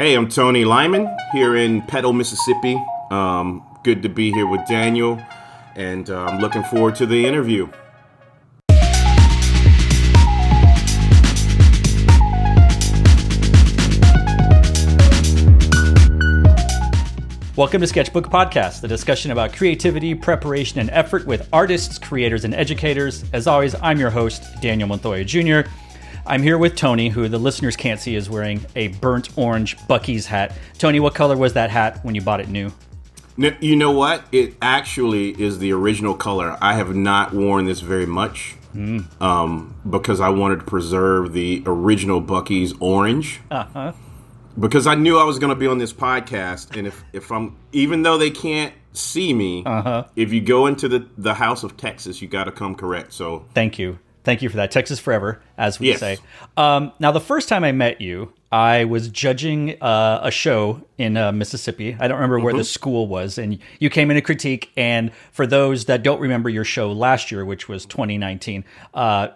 Hey, I'm Tony Lymon here in Petal, Mississippi. Good to be here with Daniel, and I'm looking forward to the interview. Welcome to Sketchbook Podcast, the discussion about creativity, preparation, and effort with artists, creators, and educators. As always, I'm your host, Daniel Montoya Jr. I'm here with Tony, who the listeners can't see is wearing a burnt orange Buc-ee's hat. Tony, what color was that hat when you bought it new? You know what? It actually is the original color. I have not worn this very much because I wanted to preserve the original Buc-ee's orange. Because I knew I was going to be on this podcast, and if I'm, even though they can't see me, if you go into the House of Texas, you got to come correct. So thank you for that. Texas forever, as we say. Now, the first time I met you, I was judging a show in Mississippi. I don't remember where the school was, and you came in to critique. And for those that don't remember your show last year, which was 2019,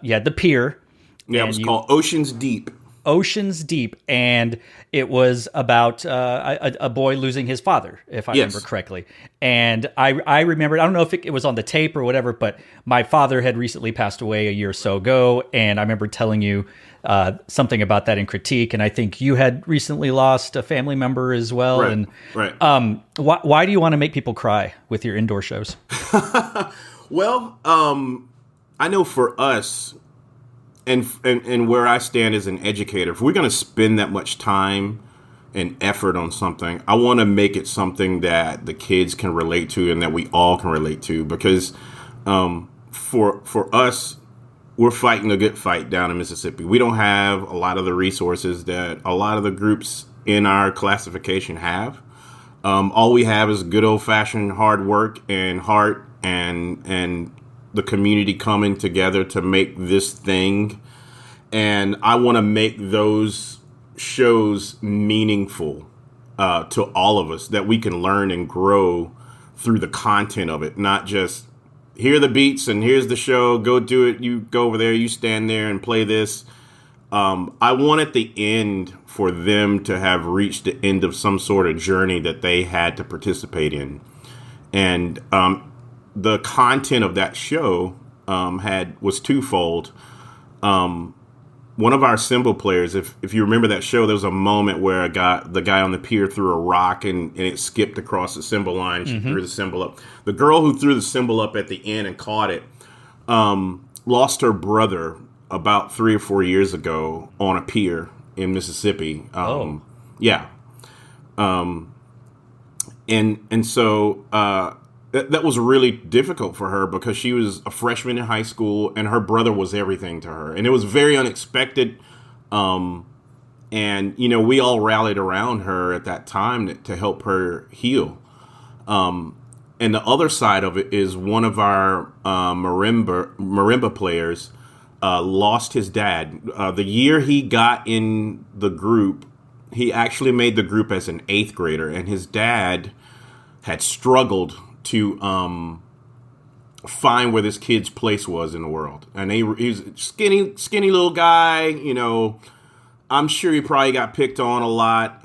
you had The Pier. Yeah, it was called Oceans Deep. Oceans Deep, and it was about a boy losing his father, if I remember correctly. And I remembered, I don't know if it was on the tape or whatever, but my father had recently passed away a year or so ago, and I remember telling you something about that in critique, and I think you had recently lost a family member as well. Right. Why do you want to make people cry with your indoor shows? Well, I know for us, and where I stand as an educator, if we're going to spend that much time and effort on something, I want to make it something that the kids can relate to and that we all can relate to. Because for us, we're fighting a good fight down in Mississippi. We don't have a lot of the resources that a lot of the groups in our classification have. All we have is good old-fashioned hard work and heart and the community coming together to make this thing. And I want to make those shows meaningful to all of us, that we can learn and grow through the content of it, not just here are the beats and here's the show, go do it, you go over there, you stand there and play this. I want at the end for them to have reached the end of some sort of journey that they had to participate in. And the content of that show was twofold. One of our cymbal players, if you remember that show, there was a moment where the guy on the pier threw a rock and it skipped across the cymbal line. She threw the cymbal up. The girl who threw the cymbal up at the end and caught it lost her brother about 3 or 4 years ago on a pier in Mississippi. Yeah. And so that was really difficult for her because she was a freshman in high school and her brother was everything to her. And it was very unexpected. And, we all rallied around her at that time to help her heal. And the other side of it is one of our marimba players lost his dad. The year he got in the group, he actually made the group as an 8th grader, and his dad had struggled to find where this kid's place was in the world. And he was a skinny little guy, I'm sure he probably got picked on a lot,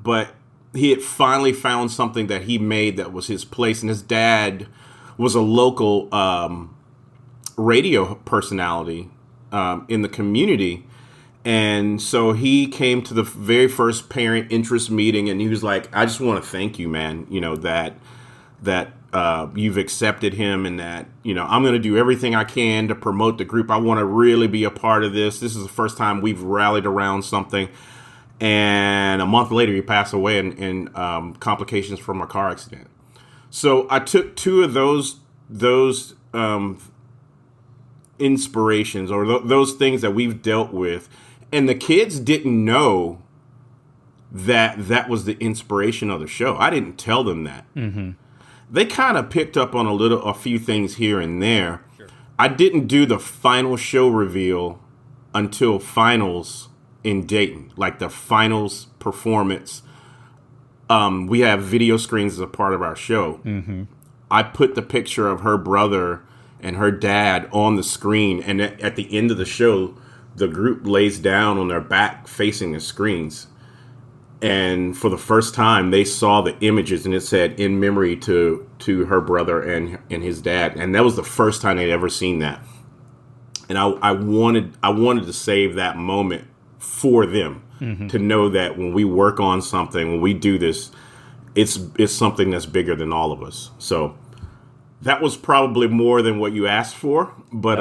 but he had finally found something that he made that was his place. And his dad was a local radio personality in the community. And so he came to the very first parent interest meeting, and he was like, I just want to thank you, man, that you've accepted him, and that, I'm going to do everything I can to promote the group. I want to really be a part of this. This is the first time we've rallied around something. And a month later, he passed away in complications from a car accident. So I took two of those inspirations, or those things that we've dealt with, and the kids didn't know that was the inspiration of the show. I didn't tell them that. They kind of picked up on a few things here and there. Sure. I didn't do the final show reveal until finals in Dayton, like the finals performance. We have video screens as a part of our show. I put the picture of her brother and her dad on the screen, and at the end of the show, the group lays down on their back facing the screens. And for the first time, they saw the images, and it said "in memory to her brother and his dad," and that was the first time they'd ever seen that. And I wanted to save that moment for them, to know that when we work on something, when we do this, it's something that's bigger than all of us. So that was probably more than what you asked for, but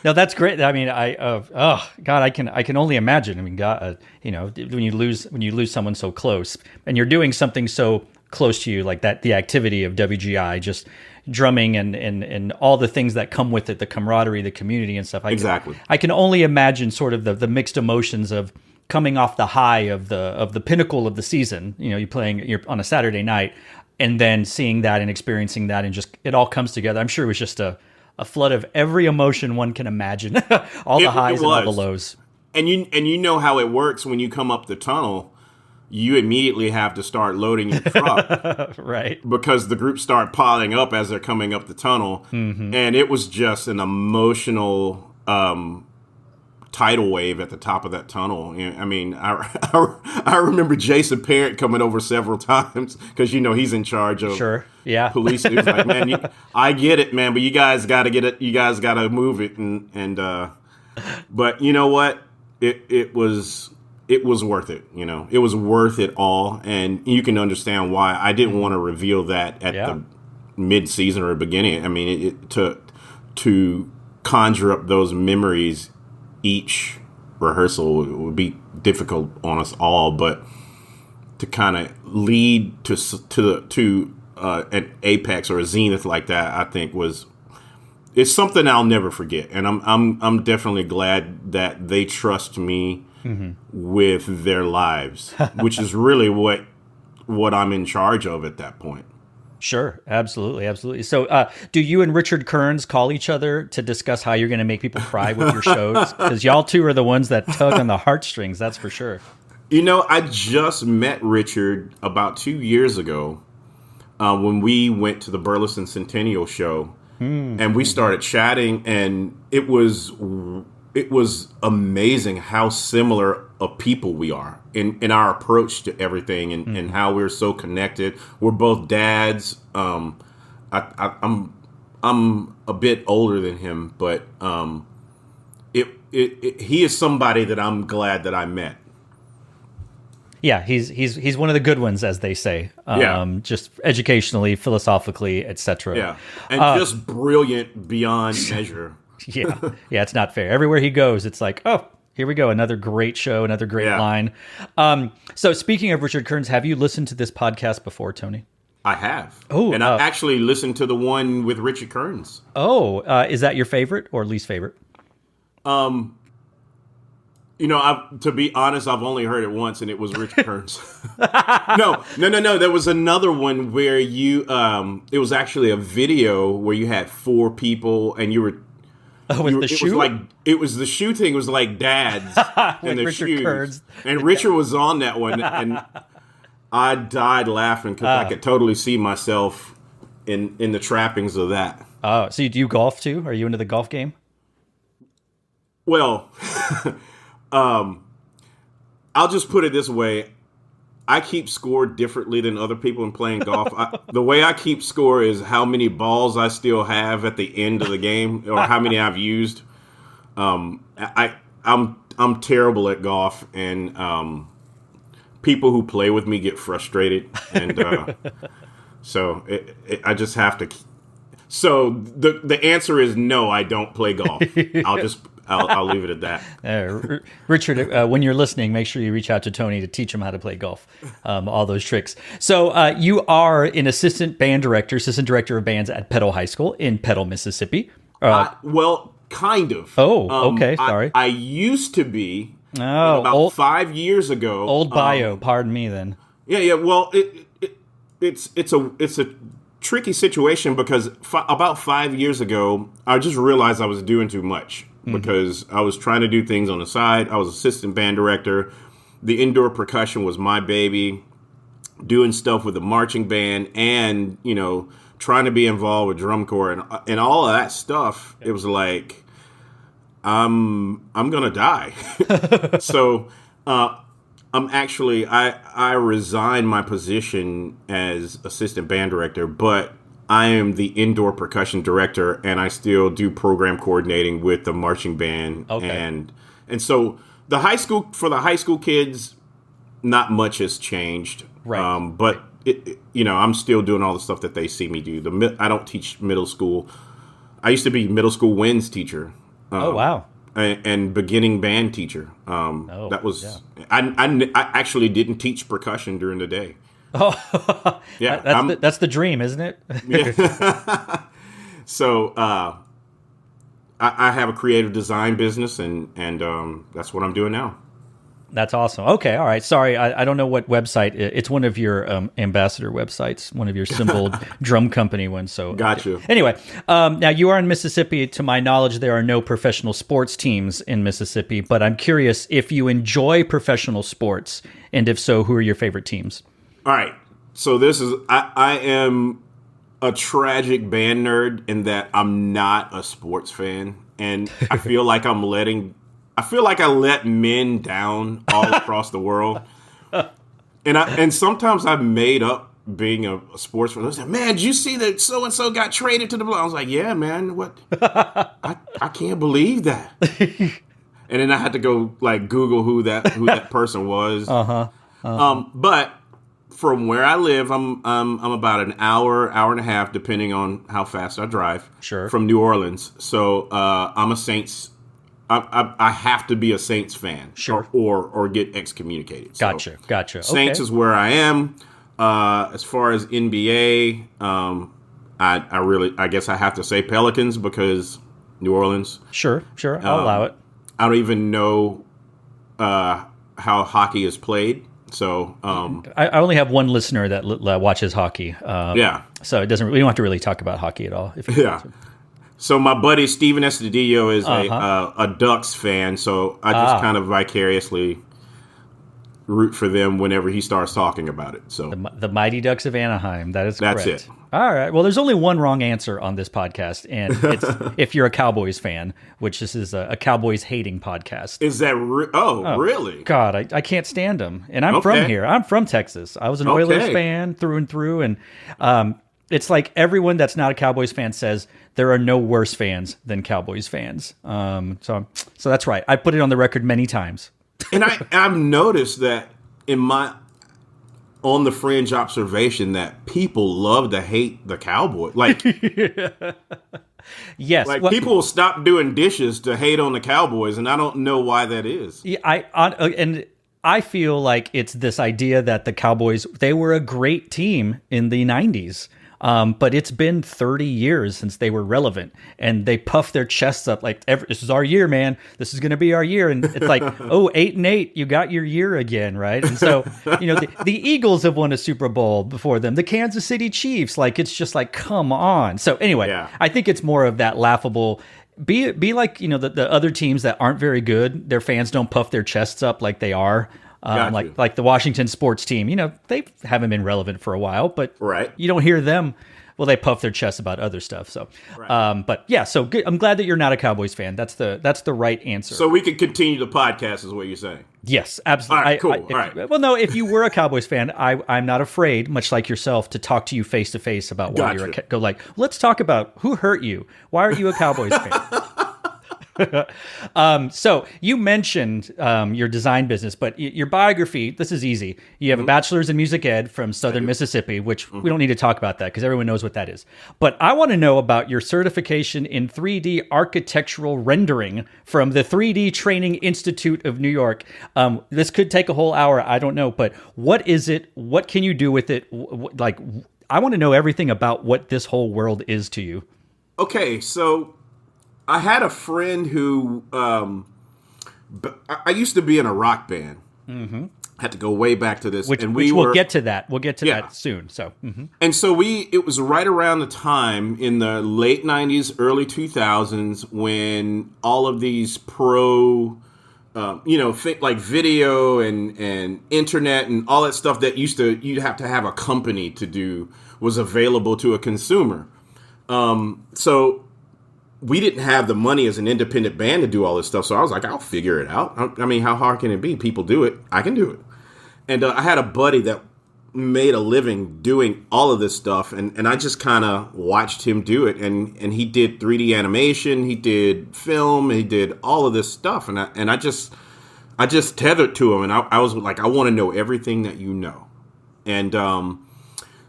that's great. I mean, God, I can only imagine. I mean, God, when you lose someone so close, and you're doing something so close to you like that, the activity of WGI, just drumming and all the things that come with it, the camaraderie, the community and stuff. I can only imagine sort of the mixed emotions of coming off the high of the pinnacle of the season. You're on a Saturday night, and then seeing that and experiencing that, and just it all comes together. I'm sure it was just a flood of every emotion one can imagine, all the highs and all the lows. And you know how it works when you come up the tunnel. You immediately have to start loading your truck, right? Because the groups start piling up as they're coming up the tunnel, and it was just an emotional tidal wave at the top of that tunnel. I mean, I remember Jason Parent coming over several times because he's in charge of police. He was like, "Man, I get it, man, but you guys got to get it. You guys got to move it." And but you know what? It was worth it. It was worth it all, and you can understand why I didn't want to reveal that at the mid-season or beginning. I mean, to conjure up those memories. Each rehearsal would be difficult on us all, but to kind of lead to an apex or a zenith like that, I think it's something I'll never forget, and I'm definitely glad that they trust me with their lives, which is really what I'm in charge of at that point. Sure. Absolutely. So do you and Richard Kearns call each other to discuss how you're going to make people cry with your shows? Because y'all two are the ones that tug on the heartstrings, that's for sure. I just met Richard about 2 years ago when we went to the Burleson Centennial show, and we started chatting, and it was amazing how similar of people we are in our approach to everything, and how we're so connected. We're both dads. I'm a bit older than him, but he is somebody that I'm glad that I met. Yeah, he's one of the good ones, as they say. Just educationally, philosophically, etc. Yeah, and just brilliant beyond measure. Yeah, it's not fair. Everywhere he goes, it's like, oh, here we go, another great show, another great line. So speaking of Richard Kearns, have you listened to this podcast before, Tony? I have. Oh, and I actually listened to the one with Richard Kearns. Oh, is that your favorite or least favorite? To be honest, I've only heard it once, and it was Richard Kearns. No. There was another one where it was actually a video where you had 4 people, and you were. Oh, the shoe? It was the shoe thing. It was like dads and their shoes. Kearns. And Richard was on that one, and I died laughing because I could totally see myself in the trappings of that. Oh, so do you golf too? Are you into the golf game? Well, I'll just put it this way. I keep score differently than other people in playing golf. The way I keep score is how many balls I still have at the end of the game, or how many I've used. I'm terrible at golf, and people who play with me get frustrated, and so I just have to. So the answer is no. I don't play golf. I'll leave it at that. Richard, when you're listening, make sure you reach out to Tony to teach him how to play golf, all those tricks. So you are an assistant director of bands at Petal High School in Petal, Mississippi. Well, kind of. Oh, okay. Sorry. I used to be about 5 years ago. Old bio. Pardon me then. Yeah. Well, it's a tricky situation because about 5 years ago, I just realized I was doing too much. Because I was trying to do things on the side. I was assistant band director. The indoor percussion was my baby. Doing stuff with the marching band, and trying to be involved with drum corps and all of that stuff. It was like I'm gonna die. So I'm actually I resigned my position as assistant band director, but I am the indoor percussion director, and I still do program coordinating with the marching band. Okay. And so the high school kids, not much has changed. Right. But I'm still doing all the stuff that they see me do. I don't teach middle school. I used to be middle school winds teacher. Oh wow. And beginning band teacher. That was I actually didn't teach percussion during the day. Oh, yeah, that's the dream, isn't it? Yeah. So I have a creative design business, and that's what I'm doing now. That's awesome. Okay, all right. Sorry, I don't know what website. It's one of your ambassador websites, one of your symboled drum company ones. So got you. Anyway, now you are in Mississippi. To my knowledge, there are no professional sports teams in Mississippi. But I'm curious if you enjoy professional sports, and if so, who are your favorite teams? All right. So I am a tragic band nerd in that I'm not a sports fan, and I feel like I let men down all across the world, and sometimes I've made up being a sports fan. I was like, man, did you see that so and so got traded to the Blues? I was like, yeah, man, what? I can't believe that. And then I had to go like Google who that person was. But from where I live, I'm about an hour and a half, depending on how fast I drive. Sure. From New Orleans, so I'm a Saints. I have to be a Saints fan, sure, or get excommunicated. So Gotcha. Saints is where I am. As far as NBA, I guess I have to say Pelicans because New Orleans. Sure, I'll allow it. I don't even know how hockey is played, so I only have one listener that watches hockey. So it doesn't. We don't have to really talk about hockey at all. So my buddy Steven Estudillo is a Ducks fan, so I just kind of vicariously root for them whenever he starts talking about it. So the Mighty Ducks of Anaheim. That's correct. It. All right. Well, there's only one wrong answer on this podcast, and it's if you're a Cowboys fan, which this is a Cowboys hating podcast. Is that really? God, I can't stand them, and I'm from here. I'm from Texas. I was an Oilers fan through and through, and it's like everyone that's not a Cowboys fan says there are no worse fans than Cowboys fans. So that's right. I put it on the record many times. And I've noticed that in my on the fringe observation that people love to hate the Cowboys. Like, yes, like people will stop doing dishes to hate on the Cowboys, and I don't know why that is. Yeah, I feel like it's this idea that the Cowboys, they were a great team in the 90s. But it's been 30 years since they were relevant, and they puff their chests up like, this is our year, man. This is going to be our year. And it's like, 8-8, you got your year again, right? And so, the Eagles have won a Super Bowl before them. The Kansas City Chiefs, like, it's just like, come on. So anyway, I think it's more of that laughable, be like, the other teams that aren't very good, their fans don't puff their chests up like they are. Like the Washington sports team, they haven't been relevant for a while, but you don't hear them. Well, they puff their chests about other stuff. So, but yeah, so good. I'm glad that you're not a Cowboys fan. That's the right answer. So we can continue the podcast, is what you're saying. Yes, absolutely. All right, cool. All right. Well, no, if you were a Cowboys fan, I'm not afraid, much like yourself, to talk to you face to face about why you're go like, let's talk about who hurt you. Why are you a Cowboys fan? So you mentioned your design business, but your biography, this is easy. You have a bachelor's in music ed from Southern Mississippi, which we don't need to talk about that because everyone knows what that is. But I want to know about your certification in 3D architectural rendering from the 3D Training Institute of New York. This could take a whole hour. I don't know, but what is it? What can you do with it? I want to know everything about what this whole world is to you. Okay, so I had a friend who, I used to be in a rock band. Mm-hmm. Had to go way back to this. Which we'll get to that. We'll get to that soon. So, And so it was right around the time in the late 90s, early 2000s when all of these pro, like video and internet and all that stuff that you'd have to have a company to do was available to a consumer. So we didn't have the money as an independent band to do all this stuff. So I was like, I'll figure it out. I mean, how hard can it be? People do it. I can do it. And I had a buddy that made a living doing all of this stuff, and I just kind of watched him do it. And he did 3D animation, he did film, he did all of this stuff, and I just tethered to him, and I was like, I want to know everything that you know. And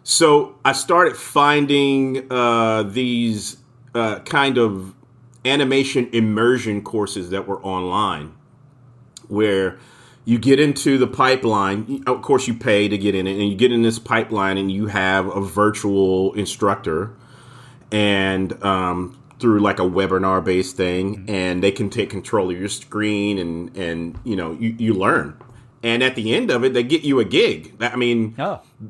so I started finding these kind of animation immersion courses that were online, where you get into the pipeline. Of course, you pay to get in it, and you get in this pipeline, and you have a virtual instructor, and through like a webinar-based thing, and they can take control of your screen, and you learn. And at the end of it, they get you a gig. I mean,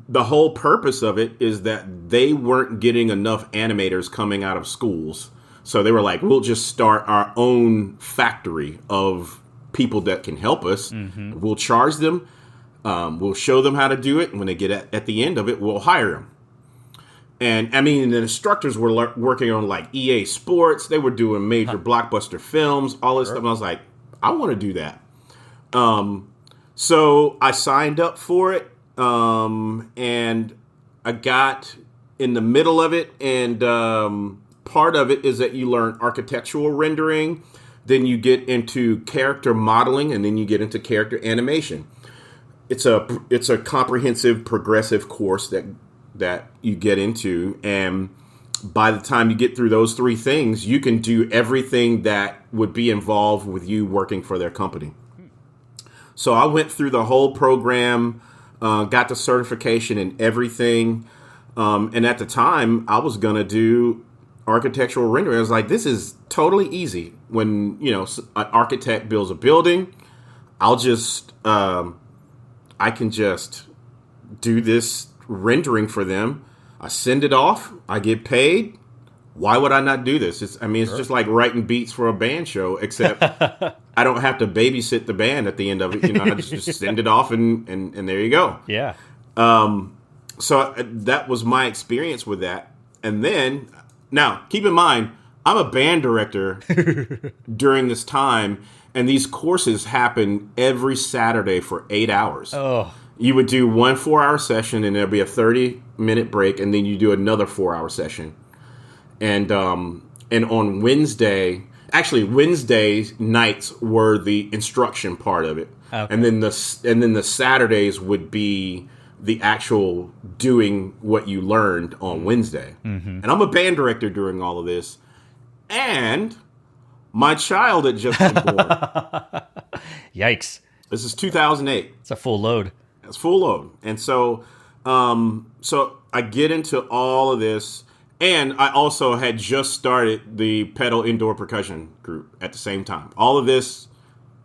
the whole purpose of it is that they weren't getting enough animators coming out of schools, so they were like, we'll just start our own factory of people that can help us. Mm-hmm. We'll charge them. We'll show them how to do it. And when they get at the end of it, we'll hire them. And I mean, the instructors were working on like EA Sports. They were doing major blockbuster films, all this stuff. And I was like, I want to do that. So I signed up for it. And I got in the middle of it. And part of it is that you learn architectural rendering. Then you get into character modeling, and then you get into character animation. It's a comprehensive, progressive course that you get into, and by the time you get through those three things, you can do everything that would be involved with you working for their company. So I went through the whole program, got the certification and everything, and at the time, I was gonna do architectural rendering. I was like, this is totally easy. When, an architect builds a building, I can just do this rendering for them. I send it off. I get paid. Why would I not do this? It's just like writing beats for a band show, except I don't have to babysit the band at the end of it. I just send it off and there you go. Yeah. So that was my experience with that. And then, now, keep in mind, I'm a band director during this time, and these courses happen every Saturday for 8 hours. Oh. You would do one 4-hour session, and there'd be a 30-minute break, and then you do another 4-hour session. And on Wednesday nights were the instruction part of it, okay. and then the Saturdays would be the actual doing what you learned on Wednesday. Mm-hmm. And I'm a band director during all of this. And my child had just been born. Yikes. This is 2008. It's a full load. It's full load. And so I get into all of this. And I also had just started the Petal Indoor Percussion group at the same time. All of this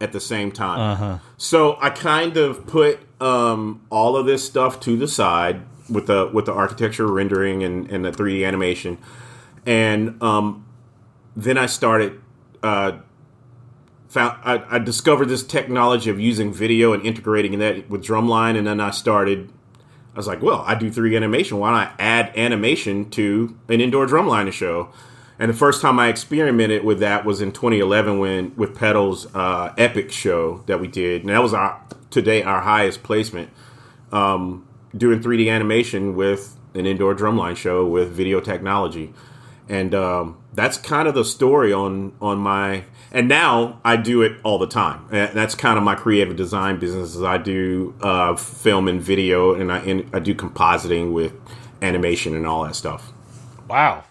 at the same time. Uh-huh. So I kind of put all of this stuff to the side with the architecture rendering and the 3D animation. And then I started, I discovered this technology of using video and integrating that with drumline. And then I was like, well, I do 3D animation. Why not add animation to an indoor drumliner show? And the first time I experimented with that was in 2011 with Petal's Epic show that we did. And that was our highest placement, doing 3D animation with an indoor drumline show with video technology. And that's kind of the story on my... And now I do it all the time. And that's kind of my creative design business. Is I do film and video, and I do compositing with animation and all that stuff. Wow.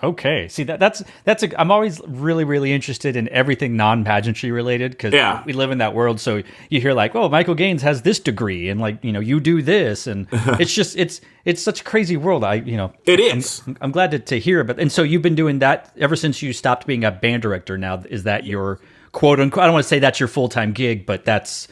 Okay. See, I'm always really, really interested in everything non-pageantry related, because we live in that world. So you hear like, oh, Michael Gaines has this degree, and like, you do this, and it's just, it's such a crazy world. It is. I'm glad to hear about. And so you've been doing that ever since you stopped being a band director. Now, is that your quote unquote? I don't want to say that's your full-time gig, but that's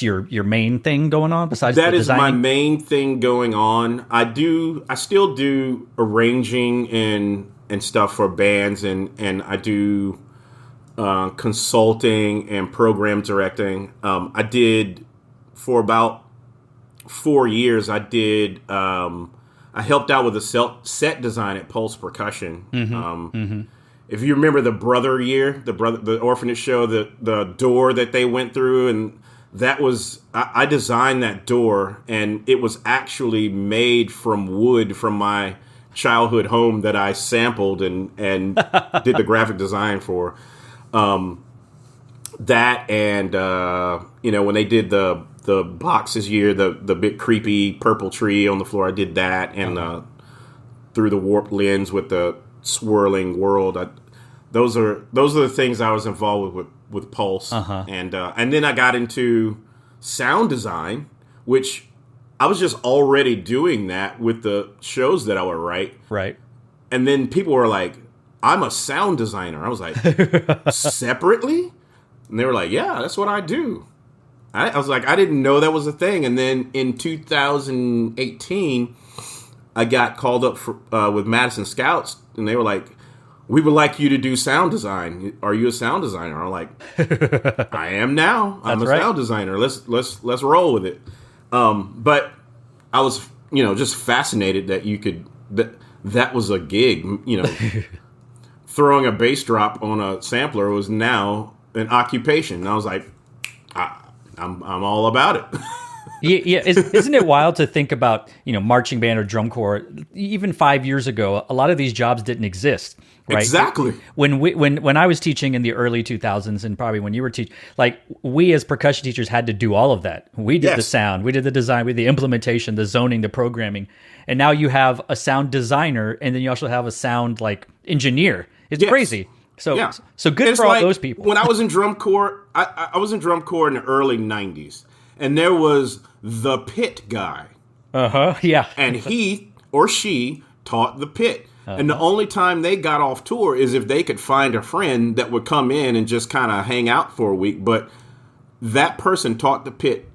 your main thing going on besides that the is designing? my main thing going on. I still do arranging and stuff for bands, and I do consulting and program directing. I did for about 4 years. I helped out with the set design at Pulse Percussion. Mm-hmm. If you remember the Brother year, the orphanage show, the door that they went through, and I designed that door, and it was actually made from wood from my childhood home that I sampled and did the graphic design for. That and when they did the box this year, the big creepy purple tree on the floor, I did that, and through the warped lens with the swirling world. Those are the things I was involved with Pulse, and then I got into sound design, which I was just already doing that with the shows that I would write. Right. And then people were like, "I'm a sound designer." I was like, "Separately?" And they were like, "Yeah, that's what I do." I was like, I didn't know that was a thing. And then in 2018, I got called up with Madison Scouts, and they were like, "We would like you to do sound design. Are you a sound designer?" I'm like, "I am now. I'm a sound designer. Let's roll with it." But I was, just fascinated that you could that was a gig. Throwing a bass drop on a sampler was now an occupation. And I was like, I'm all about it. Yeah, isn't it wild to think about, marching band or drum corps? Even 5 years ago, a lot of these jobs didn't exist, right? Exactly. When I was teaching in the early 2000s, and probably when you were teaching, we as percussion teachers had to do all of that. We did the sound, we did the design, we did the implementation, the zoning, the programming, and now you have a sound designer, and then you also have a sound engineer. It's crazy. So good for all those people. When I was in drum corps, I was in drum corps in the early 90s. And there was the pit guy. Yeah. And he or she taught the pit. And the only time they got off tour is if they could find a friend that would come in and just kind of hang out for a week. But that person taught the pit.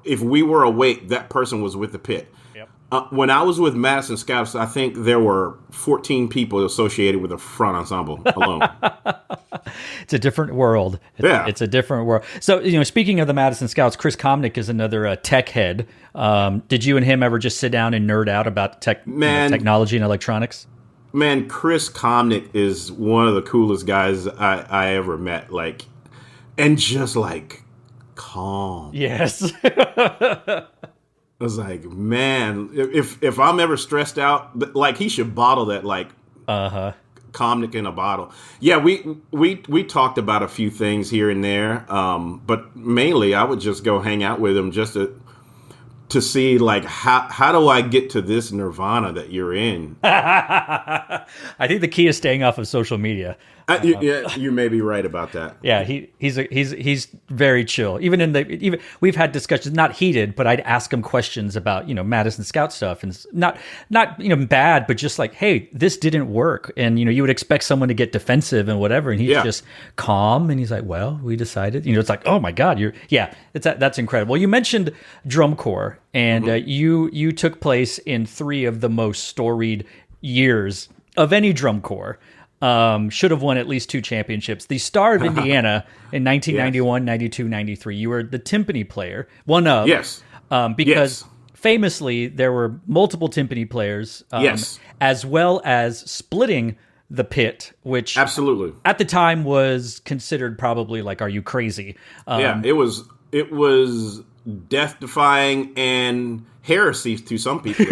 If we were awake, that person was with the pit. Yep. When I was with Madison Scouts, I think there were 14 people associated with the front ensemble alone. It's a different world. It's a different world. So, speaking of the Madison Scouts, Chris Comnick is another tech head. Did you and him ever just sit down and nerd out about technology and electronics? Man, Chris Comnick is one of the coolest guys I ever met. And just calm. Yes. I was like, man, if I'm ever stressed out, he should bottle that, Comnick in a bottle. Yeah, we talked about a few things here and there, but mainly I would just go hang out with him just to see how do I get to this nirvana that you're in. I think the key is staying off of social media. You may be right about that. Yeah, he's very chill. Even we've had discussions, not heated, but I'd ask him questions about Madison Scout stuff, and not bad, but just hey, this didn't work, and you would expect someone to get defensive and whatever, and he's just calm, and he's like, well, we decided, it's like, oh my God, that's incredible. Well, you mentioned drum corps, and you took place in 3 of the most storied years of any drum corps. Should have won at least 2 championships. The Star of Indiana in 1991, 92, 93. You were the timpani player, one of. Yes. Because famously, there were multiple timpani players. As well as splitting the pit, which absolutely at the time was considered probably are you crazy? It was death-defying and heresy to some people.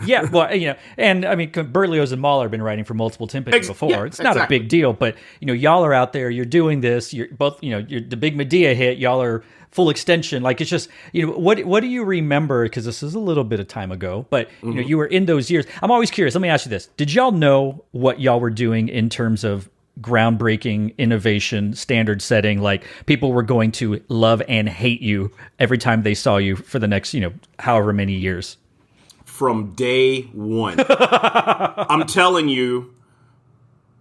Yeah, well, and I mean, Berlioz and Mahler have been writing for multiple timpani before. Yeah, it's not a big deal, but y'all are out there, you're doing this, you're both, you're the big Medea hit, y'all are full extension. It's just, what do you remember? Because this is a little bit of time ago, but you were in those years. I'm always curious. Let me ask you this: did y'all know what y'all were doing in terms of groundbreaking innovation, standard setting? People were going to love and hate you every time they saw you for the next however many years? From day one. I'm telling you,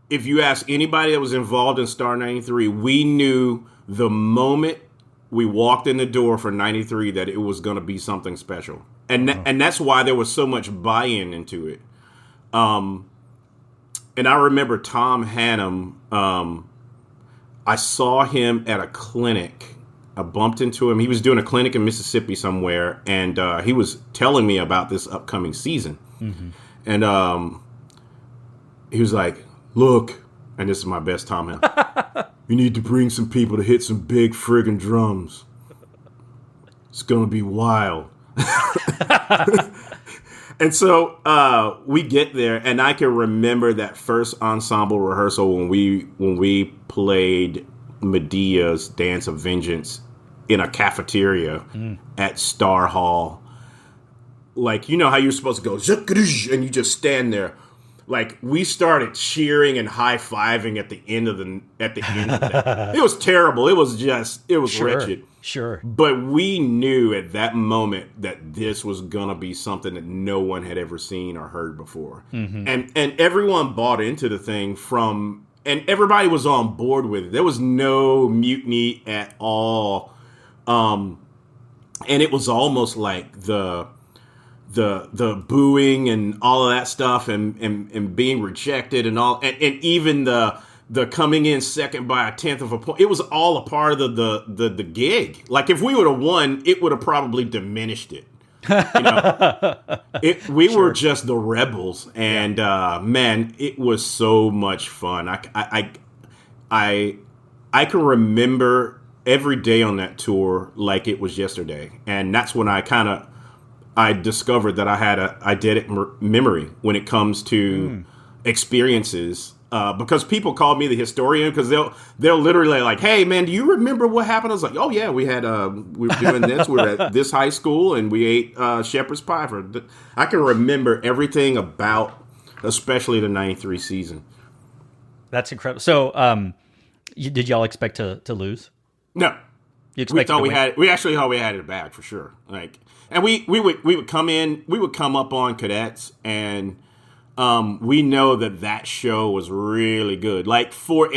if you ask anybody that was involved in Star 93, we knew the moment we walked in the door for 93 that it was going to be something special, and that's why there was so much buy-in into it. And I remember Tom Hannum, I saw him at a clinic. I bumped into him. He was doing a clinic in Mississippi somewhere, and he was telling me about this upcoming season. Mm-hmm. And he was like, look, and this is my best Tom Hannum, we need to bring some people to hit some big friggin' drums. It's going to be wild. And so we get there, and I can remember that first ensemble rehearsal when we played Medea's Dance of Vengeance in a cafeteria at Star Hall. Like, you know how you're supposed to go, and you just stand there. Like, we started cheering and high-fiving at the end of that. It was terrible. It was wretched. Sure. But we knew at that moment that this was going to be something that no one had ever seen or heard before. Mm-hmm. And everyone bought into the thing and everybody was on board with it. There was no mutiny at all. And it was almost like the booing and all of that stuff and being rejected and all, and even the coming in second by a tenth of a point. It was all a part of the gig. Like, if we would have won, it would have probably diminished it. You know, we were just the rebels, and man, it was so much fun. I can remember every day on that tour like it was yesterday, and that's when I discovered that I had a eidetic memory when it comes to experiences. Because people called me the historian, because they'll literally like, hey man, do you remember what happened? I was like, oh yeah, we were doing this. We were at this high school and we ate shepherd's pie. I can remember everything about, especially the '93 season. That's incredible. So, did y'all expect to lose? No, we actually thought we had it bad for sure. Like, and we would come up on cadets, and we know that show was really good. Like, for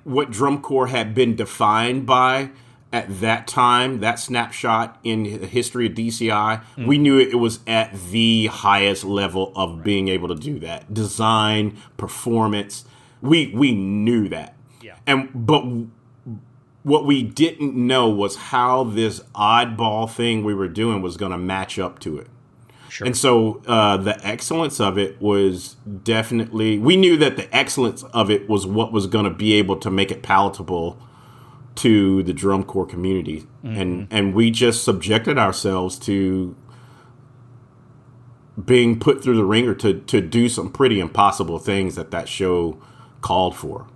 what drum corps had been defined by at that time, that snapshot in the history of DCI, we knew it was at the highest level of being able to do that. Design, performance, we knew that. Yeah. But what we didn't know was how this oddball thing we were doing was going to match up to it. Sure. And so the excellence of it was definitely, we knew that the excellence of it was what was going to be able to make it palatable to the drum corps community. Mm-hmm. And we just subjected ourselves to being put through the ringer to do some pretty impossible things that show called for.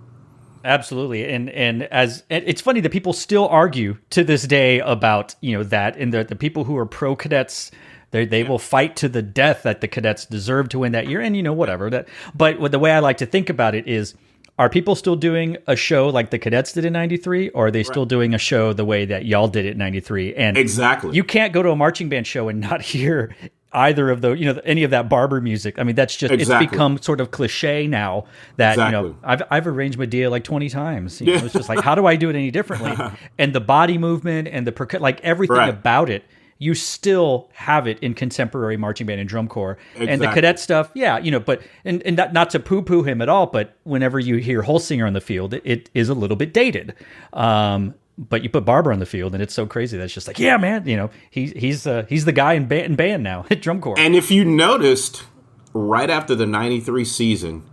Absolutely. And it's funny that people still argue to this day about, that, and the people who are pro cadets, they will fight to the death that the cadets deserve to win that year. And whatever that, but the way I like to think about it is, are people still doing a show like the cadets did in '93, or are they still doing a show the way that y'all did it in '93? And exactly, you can't go to a marching band show and not hear either of those, any of that barber music. I mean, that's just, It's become sort of cliche now that, I've arranged Medea like 20 times. It's just like, how do I do it any differently? And the body movement and the like everything about it, you still have it in contemporary marching band and drum corps. Exactly. And the cadet stuff, but and not to poo-poo him at all, but whenever you hear Holsinger on the field, it is a little bit dated. But you put Barber on the field, and it's so crazy that it's just like, yeah, man, he's the guy in band now at drum corps. And if you noticed, right after the '93 season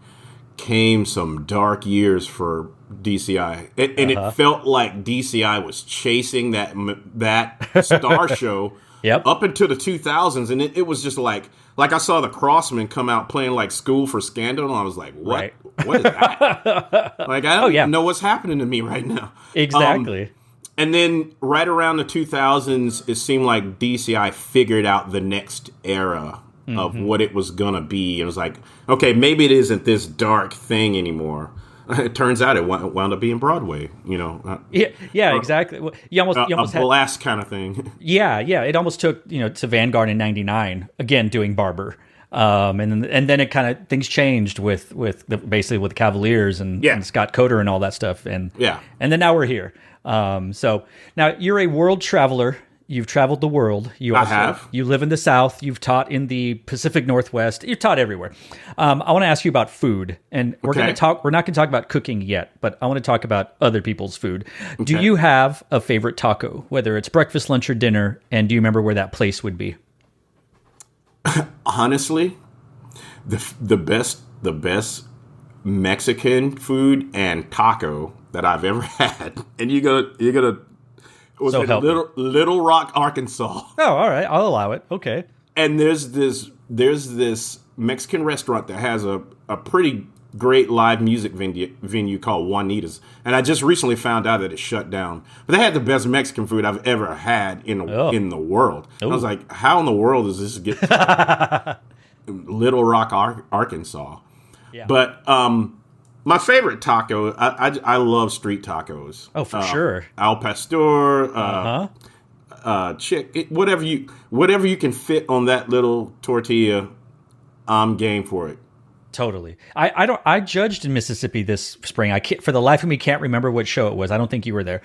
came some dark years for DCI, and it felt like DCI was chasing that star show up into the 2000s, and it was just like I saw the Crossmen come out playing like School for Scandal, and I was like, what? Right. What is that? Like, I don't know what's happening to me right now. Exactly. And then right around the 2000s, it seemed like DCI figured out the next era of what it was going to be. It was like, okay, maybe it isn't this dark thing anymore. It turns out it wound up being Broadway, exactly. Well, you almost a blast kind of thing. Yeah. It almost took, to Vanguard in '99, again, doing Barber. And then it kind of, things changed with basically with the Cavaliers and Scott Coder and all that stuff. And then now we're here. So now you're a world traveler. You've traveled the world. I have. You live in the South. You've taught in the Pacific Northwest. You've taught everywhere. I want to ask you about food, and we're not going to talk about cooking yet, but I want to talk about other people's food. Okay. Do you have a favorite taco, whether it's breakfast, lunch, or dinner? And do you remember where that place would be? Honestly, the best Mexican food and taco that I've ever had. And you're gonna was So in help me. Little Rock, Arkansas. Oh, all right. I'll allow it. Okay. And there's this Mexican restaurant that has a pretty great live music venue called Juanita's. And I just recently found out that it shut down. But they had the best Mexican food I've ever had in the world. I was like, how in the world does this get to Little Rock, Arkansas? Yeah. But my favorite taco, I love street tacos. Oh, for sure. Al pastor, whatever you can fit on that little tortilla, I'm game for it. Totally. I judged in Mississippi this spring. I can't, for the life of me, can't remember what show it was. I don't think you were there.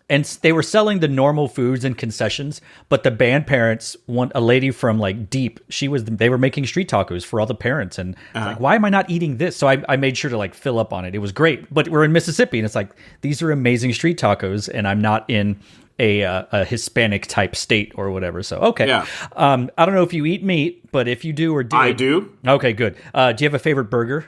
And they were selling the normal foods and concessions, but the band parents want a lady from like deep. They were making street tacos for all the parents, and I was like, why am I not eating this? So I made sure to like fill up on it. It was great, but we're in Mississippi, and it's like these are amazing street tacos, and I'm not in a Hispanic type state or whatever. So okay, Yeah. I don't know if you eat meat, but if you do or did, I do. Okay, good. Do you have a favorite burger?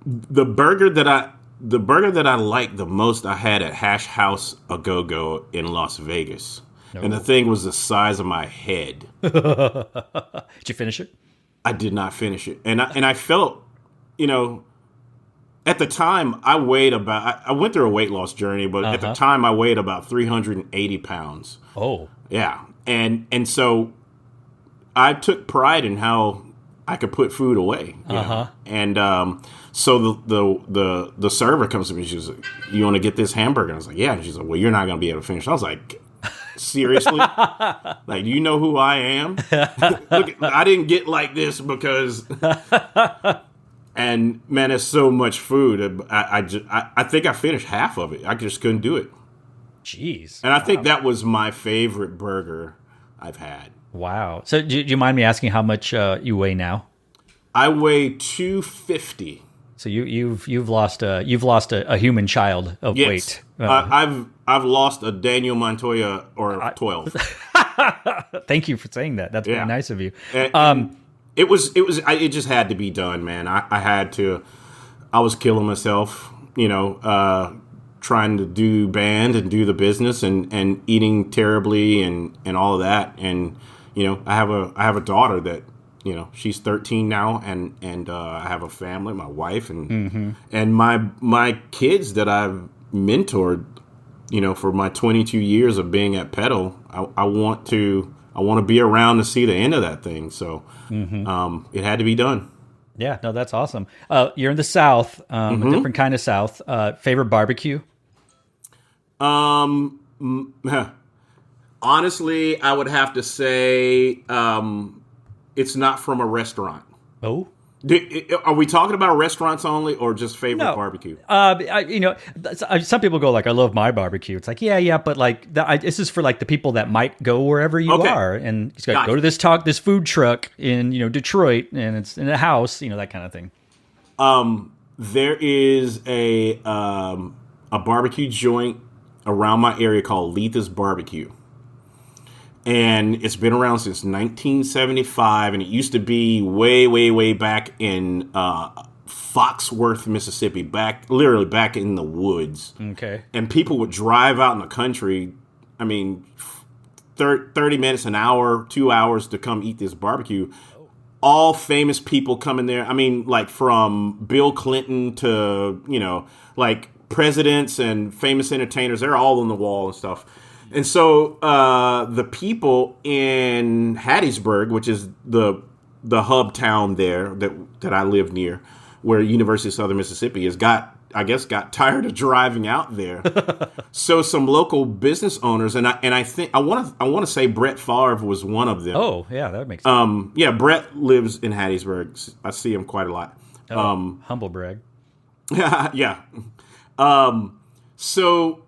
The burger that I like the most, I had at Hash House A Go Go in Las Vegas, and the thing was the size of my head. Did you finish it? I did not finish it, and I felt, at the time I went through a weight loss journey, but at the time I weighed about 380 pounds. Oh, Yeah, and so I took pride in how I could put food away. You know? And so the server comes to me. She's like, "You want to get this hamburger?" And I was like, "Yeah." And she's like, "Well, you're not going to be able to finish." I was like, "Seriously? Like, do you know who I am? Look, I didn't get like this because." And man, there's so much food. I think I finished half of it. I just couldn't do it. jeez. And I think that was my favorite burger I've had. Wow. So do you mind me asking how much you weigh now? I weigh 250. So you've lost a human child of weight. I've lost a Daniel Montoya or 12. Thank you for saying that. That's very nice of you. And it just had to be done, man. I was killing myself, trying to do band and do the business and eating terribly and all of that. And, I have a daughter that, she's 13 now, and I have a family, my wife, and my kids that I've mentored, for my 22 years of being at Petal. I want to be around to see the end of that thing. So it had to be done. Yeah, no, that's awesome. You're in the South, a different kind of South. Favorite barbecue? Honestly, I would have to say it's not from a restaurant. Oh. Are we talking about restaurants only, or just favorite barbecue? Some people go like, "I love my barbecue." It's like, yeah, but like, this is for like the people that might go wherever you are, and it's like, go to this food truck in Detroit, and it's in a house, that kind of thing. There is a barbecue joint around my area called Letha's Barbecue. And it's been around since 1975, and it used to be way, way, way back in Foxworth, Mississippi, literally back in the woods. Okay. And people would drive out in the country, 30 minutes, an hour, 2 hours to come eat this barbecue. All famous people come in there. Like from Bill Clinton to, like presidents and famous entertainers. They're all on the wall and stuff. And so the people in Hattiesburg, which is the hub town there that I live near, where University of Southern Mississippi is, got tired of driving out there. So some local business owners, and I think I want to say Brett Favre was one of them. Oh, yeah, that makes sense. Brett lives in Hattiesburg. I see him quite a lot. Humble brag. Yeah. So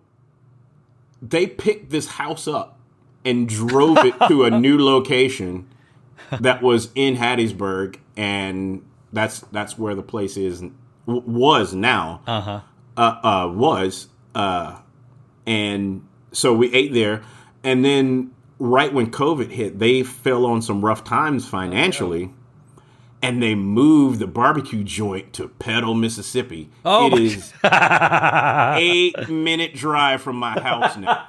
they picked this house up and drove it to a new location that was in Hattiesburg, and that's where the place was now. And so we ate there, and then right when COVID hit, they fell on some rough times financially. and they moved the barbecue joint to Petal, Mississippi. Oh, it is 8-minute drive from my house now.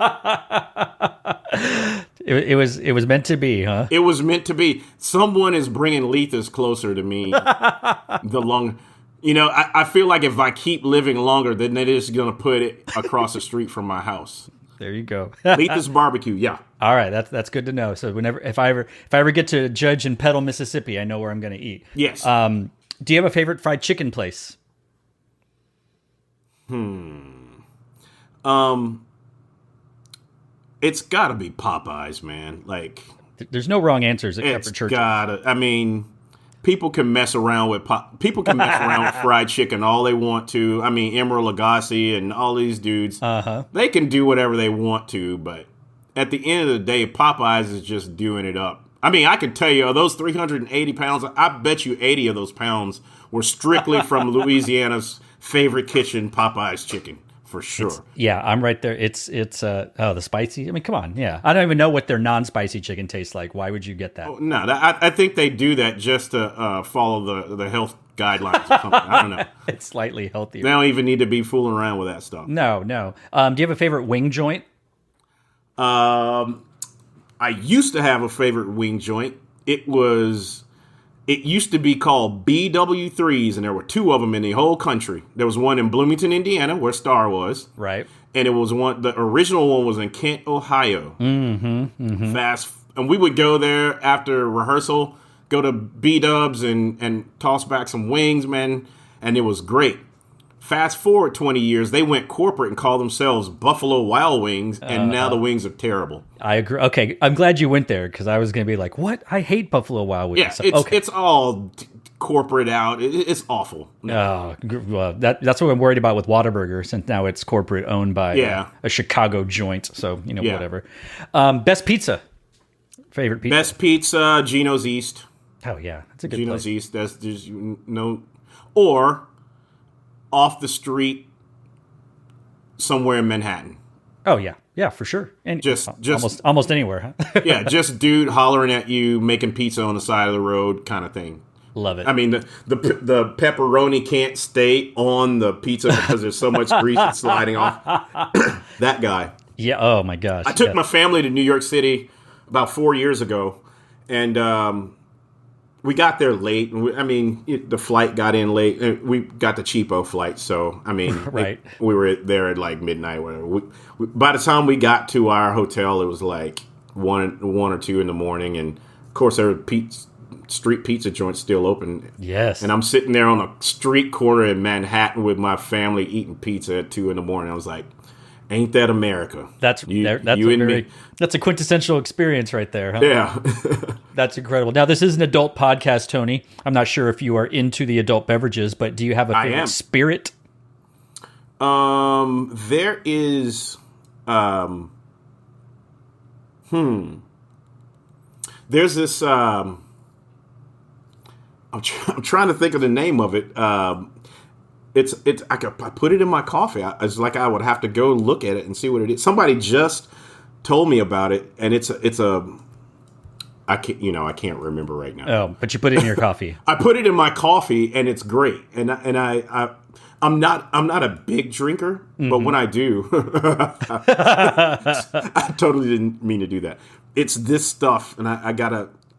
It was meant to be, huh? It was meant to be. Someone is bringing Letha's closer to me. The long, I feel like if I keep living longer, then they're just gonna put it across the street from my house. There you go. Letha's barbecue, yeah. All right, that's good to know. So if I ever get to judge in Petal, Mississippi, I know where I'm going to eat. Yes. Do you have a favorite fried chicken place? It's got to be Popeyes, man. Like, there's no wrong answers except for churches. I mean, people can mess around with fried chicken all they want to. I mean, Emeril Lagasse and all these dudes, they can do whatever they want to, but at the end of the day, Popeyes is just doing it up. I mean, I can tell you, those 380 pounds, I bet you 80 of those pounds were strictly from Louisiana's favorite kitchen, Popeyes chicken, for sure. I'm right there. It's the spicy. I mean, come on, yeah. I don't even know what their non-spicy chicken tastes like. Why would you get that? Oh, no, I think they do that just to follow the health guidelines or something. I don't know. It's slightly healthier. They don't even need to be fooling around with that stuff. No. Do you have a favorite wing joint? I used to have a favorite wing joint. It used to be called BW3s, and there were 2 of them in the whole country. There was one in Bloomington, Indiana, where Star was. Right. And the original one was in Kent, Ohio. Mm-hmm. And we would go there after rehearsal, go to B-Dubs and toss back some wings, man, and it was great. Fast forward 20 years, they went corporate and called themselves Buffalo Wild Wings, and now the wings are terrible. I agree. Okay, I'm glad you went there, because I was going to be like, what? I hate Buffalo Wild Wings. Yeah, it's all corporate out. It's awful. Well, that's what I'm worried about with Whataburger, since now it's corporate owned by a Chicago joint, so, whatever. Best pizza? Favorite pizza? Best pizza, Gino's East. Oh, yeah. That's a good Gino's place. East. That's just, or off the street somewhere in Manhattan. Oh yeah, for sure. And just almost anywhere, huh? Yeah, just dude hollering at you, making pizza on the side of the road, kind of thing. Love it. I mean, the pepperoni can't stay on the pizza because there's so much grease it's sliding off. That guy. Yeah. Oh my gosh. I took my family to New York City about 4 years ago, and we got there late. The flight got in late. And we got the cheapo flight, so right. We were there at like midnight. Whatever. By the time we got to our hotel, it was like 1 or 2 in the morning, and of course there were street pizza joints still open. Yes. And I'm sitting there on a street corner in Manhattan with my family eating pizza at 2 in the morning. I was like, ain't that America? That's a quintessential experience right there, huh? Yeah. That's incredible. Now, this is an adult podcast, Tony. I'm not sure if you are into the adult beverages, but do you have a favorite spirit? There is, there's this, I'm trying to think of the name of it. I put it in my coffee. It's like I would have to go look at it and see what it is. Somebody just told me about it, and I can't remember right now. Oh, but you put it in your coffee. I put it in my coffee, and it's great. And I'm not a big drinker, but when I do, I totally didn't mean to do that. It's this stuff, and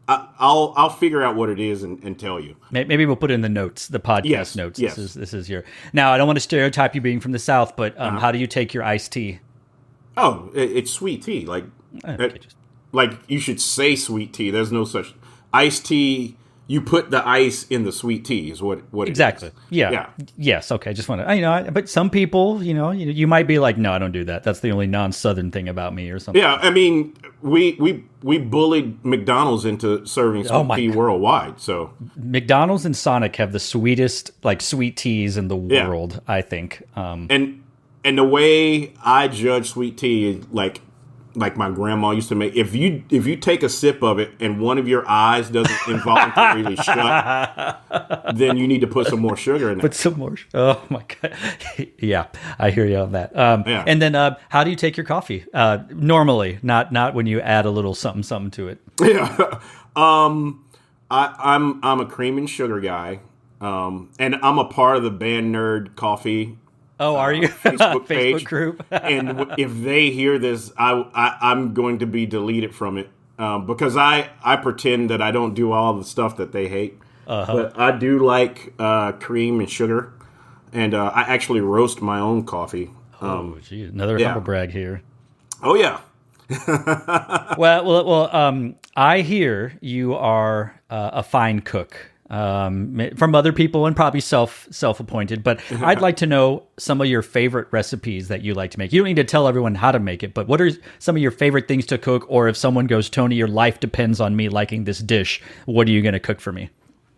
I'll figure out what it is and tell you. Maybe we'll put it in the notes, the podcast notes. Yes. This is your. Now, I don't want to stereotype you being from the South, but how do you take your iced tea? Oh, it's sweet tea. Like you should say sweet tea. There's no such iced tea. You put the ice in the sweet tea is what exactly. It is. Yeah. Yes. Okay. Just want to, but some people, you might be like, no, I don't do that. That's the only non-Southern thing about me or something. Yeah. I mean, we bullied McDonald's into serving sweet tea worldwide. So McDonald's and Sonic have the sweetest, sweet teas in the world, I think. And the way I judge sweet tea is like my grandma used to make. If you take a sip of it and one of your eyes doesn't involuntarily shut, then you need to put some more sugar in it. Put some more. Oh my god. Yeah, I hear you on that. And then, how do you take your coffee? Normally, not when you add a little something to it. Yeah. I'm a cream and sugar guy, and I'm a part of the Band Nerd Coffee Oh, are you? Facebook Facebook page. group? And if they hear this, I'm going to be deleted from it, because I pretend that I don't do all the stuff that they hate, but I do like cream and sugar, and I actually roast my own coffee. Oh, geez, another yeah. humble brag here. Oh yeah. Well, I hear you are a fine cook, from other people and probably self-appointed. But I'd like to know some of your favorite recipes that you like to make. You don't need to tell everyone how to make it, but what are some of your favorite things to cook? Or if someone goes, Tony, your life depends on me liking this dish, what are you going to cook for me?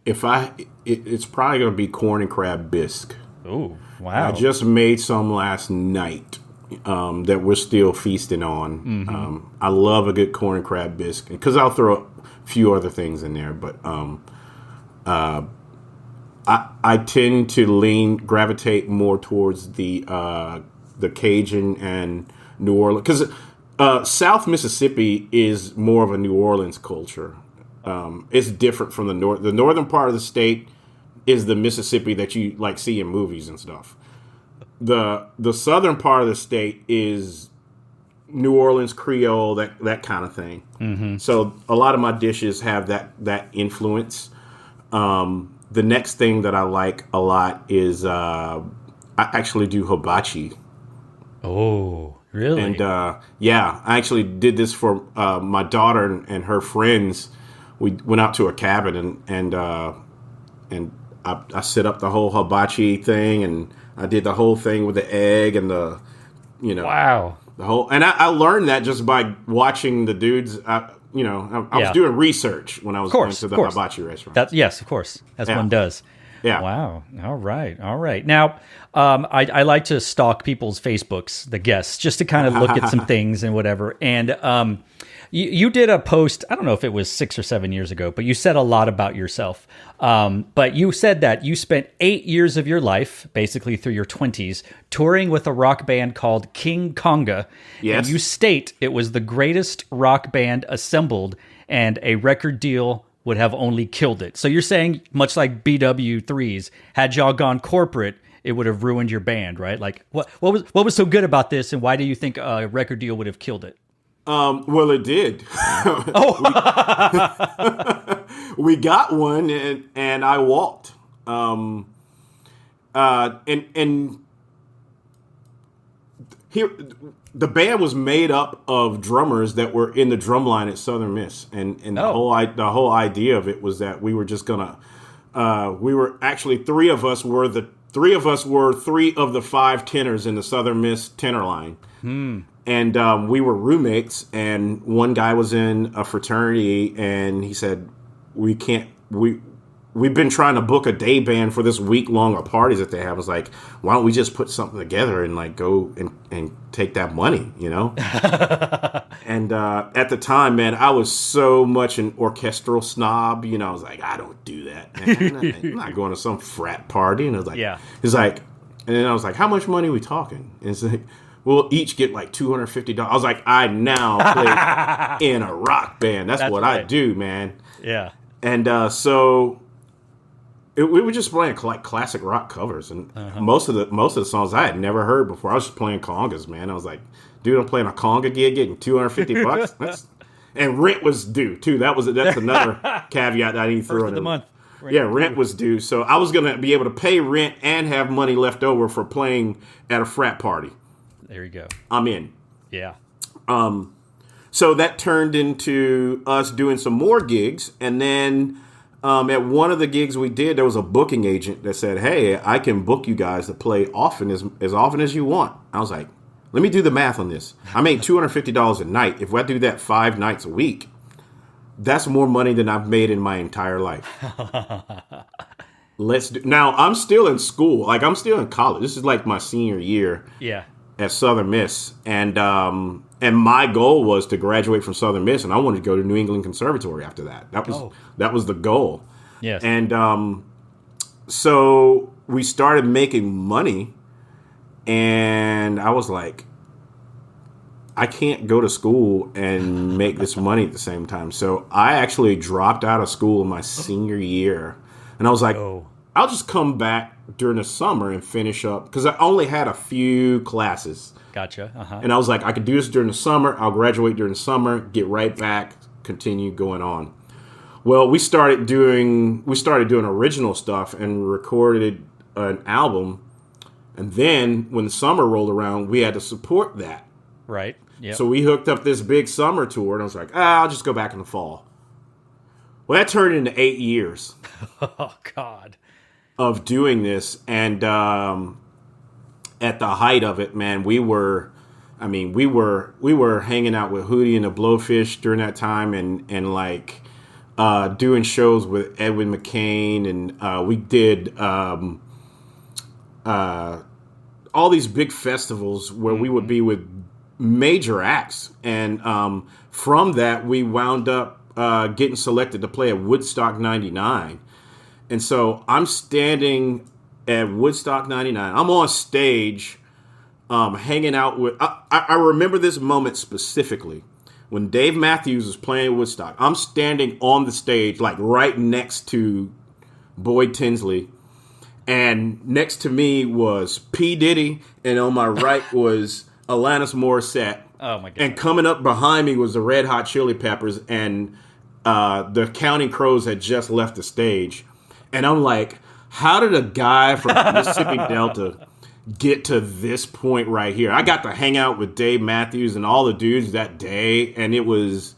It's probably going to be corn and crab bisque. Oh, wow! I just made some last night. That we're still feasting on. Mm-hmm. I love a good corn and crab biscuit because I'll throw a few other things in there, but I tend to gravitate more towards the Cajun and New Orleans, because South Mississippi is more of a New Orleans culture. It's different from the north. The northern part of the state is the Mississippi that you like see in movies and stuff. The southern part of the state is New Orleans Creole, that kind of thing. Mm-hmm. So a lot of my dishes have that influence. The next thing that I like a lot is I actually do hibachi. Oh, really? And yeah, I actually did this for my daughter and her friends. We went out to a cabin and I set up the whole hibachi thing, and I did the whole thing with the egg and wow, the whole. And I learned that just by watching the dudes. I was doing research when I was going to the hibachi restaurant. Yes, of course, as one does. Yeah. Wow. All right. Now, I like to stalk people's Facebooks, the guests, just to kind of look at some things and whatever. And you did a post, I don't know if it was 6 or 7 years ago, but you said a lot about yourself. But you said that you spent 8 years of your life, basically through your 20s, touring with a rock band called King Conga. Yes. And you state it was the greatest rock band assembled, and a record deal would have only killed it. So you're saying, much like BW3s, had y'all gone corporate, it would have ruined your band, right? Like, what was so good about this, and why do you think a record deal would have killed it? Well, it did. We got one, and I walked. And here, the band was made up of drummers that were in the drum line at Southern Miss, and the whole idea of it was that we were just gonna. We were actually three of us were three of the 5 tenors in the Southern Miss tenor line. And we were roommates, and one guy was in a fraternity, and he said, we've been trying to book a day band for this week-long of parties that they have. I was like, why don't we just put something together and like go and take that money, And at the time, man, I was so much an orchestral snob, I was like, I don't do that, man. I'm not going to some frat party. And I was like, yeah. He's like, and then I was like, how much money are we talking? And it's like, we'll each get like $250. I was like, I now play in a rock band. That's what right. I do, man. Yeah. And so we were just playing like classic rock covers, and most of the songs I had never heard before. I was just playing congas, man. I was like, dude, I'm playing a conga gig, getting $250. And rent was due too. That's another caveat that I need to throw in. First of the month. Rent was due, so I was gonna be able to pay rent and have money left over for playing at a frat party. There you go. I'm in. Yeah. So that turned into us doing some more gigs, and then at one of the gigs we did, there was a booking agent that said, "Hey, I can book you guys to play as often as you want." I was like, "Let me do the math on this. I made $250 a night. If I do that 5 nights a week, that's more money than I've made in my entire life." Now I'm still in school, like I'm still in college. This is like my senior year. Yeah. At Southern Miss, and my goal was to graduate from Southern Miss, and I wanted to go to New England Conservatory after that. That was the goal. Yes. And so we started making money, and I was like, I can't go to school and make this money at the same time. So I actually dropped out of school in my senior year. And I was like, I'll just come back during the summer and finish up. Because I only had a few classes. Gotcha. Uh-huh. And I was like, I could do this during the summer. I'll graduate during the summer, get right back, continue going on. Well, we started doing original stuff and recorded an album. And then when the summer rolled around, we had to support that. Right. Yep. So we hooked up this big summer tour, and I was like, I'll just go back in the fall. Well, that turned into 8 years. Oh, God. Of doing this. And at the height of it, man, we were hanging out with Hootie and the Blowfish during that time and like doing shows with Edwin McClain, and we did all these big festivals where we would be with major acts. And from that, we wound up getting selected to play at Woodstock 99. And so I'm standing at Woodstock 99. I'm on stage hanging out with... I remember this moment specifically. When Dave Matthews was playing Woodstock, I'm standing on the stage, like right next to Boyd Tinsley. And next to me was P. Diddy, and on my right was Alanis Morissette. Oh, my God. And coming up behind me was the Red Hot Chili Peppers, and the Counting Crows had just left the stage. And I'm like, how did a guy from the Mississippi Delta get to this point right here? I got to hang out with Dave Matthews and all the dudes that day, and it was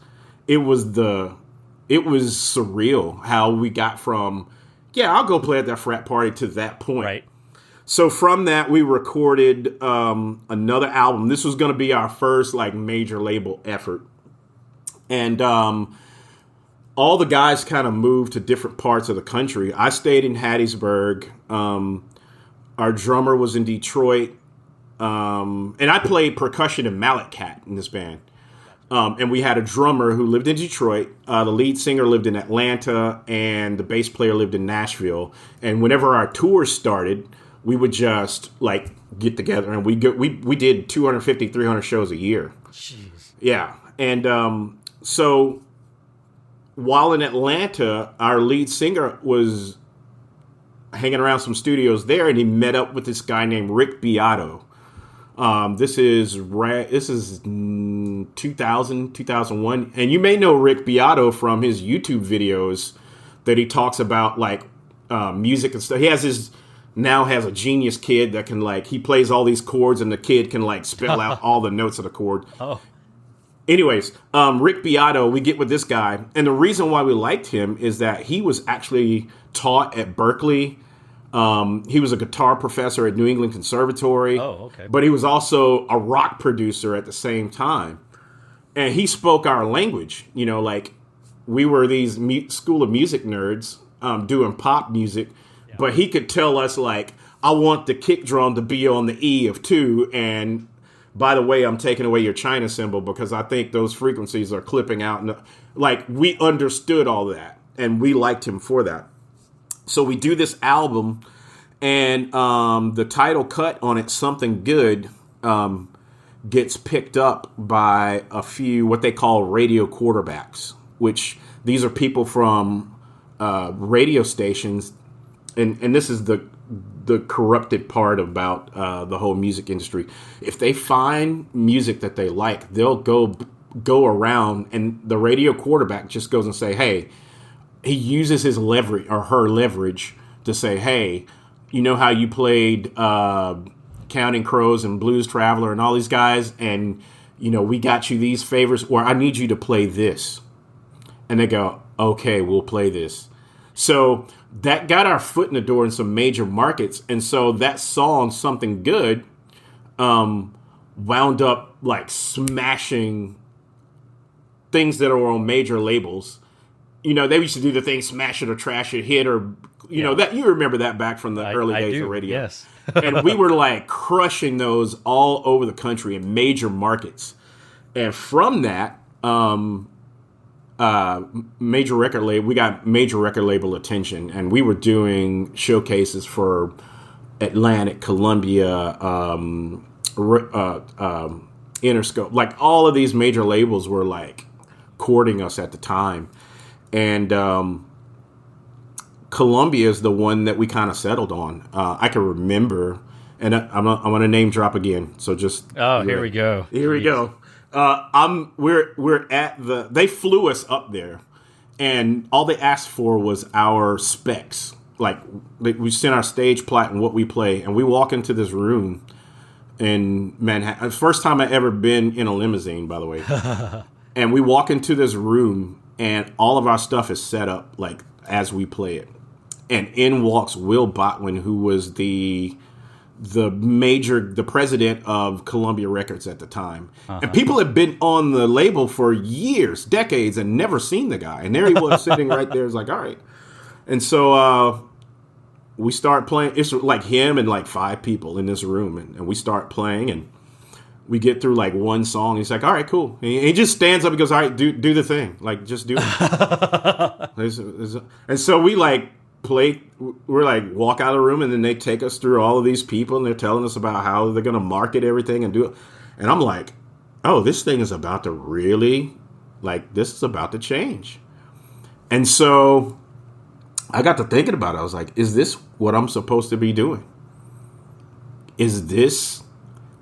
surreal how we got from, I'll go play at that frat party to that point. Right. So from that, we recorded another album. This was going to be our first like major label effort. And all the guys kind of moved to different parts of the country. I stayed in Hattiesburg. Our drummer was in Detroit. And I played percussion and mallet cat in this band. And we had a drummer who lived in Detroit. The lead singer lived in Atlanta, and the bass player lived in Nashville. And whenever our tours started, we would just like get together, and we did 250, 300 shows a year. Jeez. Yeah. And so while in Atlanta, our lead singer was hanging around some studios there, and he met up with this guy named Rick Beato. This is 2000, 2001. And you may know Rick Beato from his YouTube videos that he talks about like music and stuff. He now has a genius kid that can like, he plays all these chords, and the kid can like spell out all the notes of the chord. Oh. Anyways, Rick Beato, we get with this guy. And the reason why we liked him is that he was actually taught at Berkeley. He was a guitar professor at New England Conservatory. Oh, okay. But he was also a rock producer at the same time. And he spoke our language. You know, like we were these School of Music nerds doing pop music. Yeah. But he could tell us, like, I want the kick drum to be on the E of 2. And by the way, I'm taking away your China cymbal because I think those frequencies are clipping out. And, like, we understood all that. And we liked him for that. So we do this album, and the title cut on it, Something Good, gets picked up by a few what they call radio quarterbacks, which these are people from radio stations. And this is the corrupted part about the whole music industry. If they find music that they like, they'll go around, and the radio quarterback just goes and say, hey, he uses his leverage or her leverage to say, hey, you know how you played Counting Crows and Blues Traveler and all these guys, and, you know, we got you these favors, or I need you to play this. And they go, okay, we'll play this. So that got our foot in the door in some major markets. And so that song, Something Good, wound up like smashing things that are on major labels. You know, they used to do the thing, smash it or trash it, hit or, you know, that you remember that back from the early days of radio. Yes. And we were like crushing those all over the country in major markets. And from that, major record label, we got major record label attention, and we were doing showcases for Atlantic, Columbia, Interscope, like all of these major labels were like courting us at the time. And Columbia is the one that we kind of settled on. I can remember, and I'm going to name drop again. So just here we go. Here we go. We're at they flew us up there, and all they asked for was our specs. Like we sent our stage plat and what we play, and we walk into this room in Manhattan. First time I ever been in a limousine, by the way. And we walk into this room, and all of our stuff is set up like as we play it. And in walks Will Botwin, who was the president of Columbia Records at the time. And people had been on the label for years, decades, and never seen the guy. And there he was sitting right there. It's like, all right. And so we start playing. It's like him and like 5 people in this room. And we start playing, and we get through like one song. He's like, all right, cool. And he just stands up and goes, all right, do the thing. Like, just do it. And so we like we're like walk out of the room, and then they take us through all of these people, and they're telling us about how they're going to market everything and do it. And I'm like, oh, this thing is about to really, like, this is about to change. And so I got to thinking about it. I was like, is this what I'm supposed to be doing? Is this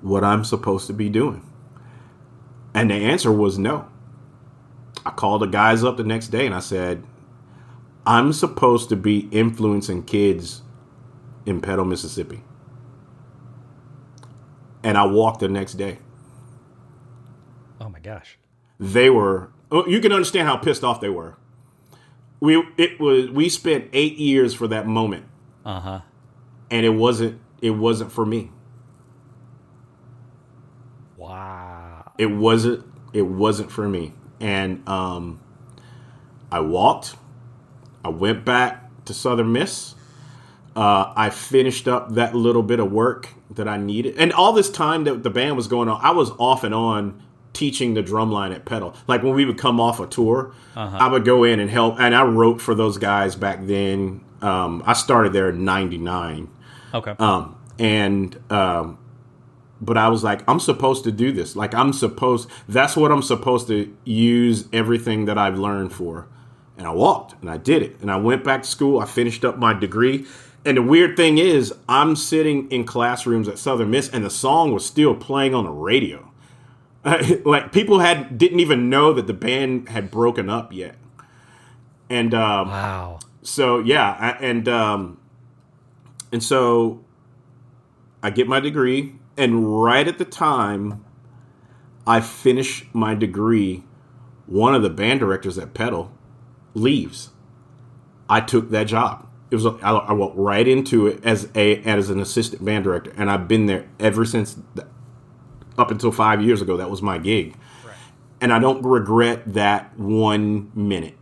what I'm supposed to be doing? And the answer was no. I called the guys up the next day, and I said, I'm supposed to be influencing kids in Petal, Mississippi. And I walked the next day. Oh my gosh. They were, you can understand how pissed off they were. We spent 8 years for that moment. And it wasn't for me. Wow. It wasn't for me. And I walked. I went back to Southern Miss. I finished up that little bit of work that I needed. And all this time that the band was going on, I was off and on teaching the drum line at Petal. Like when we would come off a tour, I would go in and help. And I wrote for those guys back then. I started there in 99. Okay. But I was like, I'm supposed to do this. Like that's what I'm supposed to use everything that I've learned for. And I walked, and I did it. And I went back to school. I finished up my degree. And the weird thing is, I'm sitting in classrooms at Southern Miss, and the song was still playing on the radio. Like, people didn't even know that the band had broken up yet. And wow. So, yeah. And so I get my degree. And right at the time I finish my degree, one of the band directors at Petal leaves. I took that job. I went right into it as an assistant band director, and I've been there ever since. Up until 5 years ago, that was my gig, right. And I don't regret that 1 minute.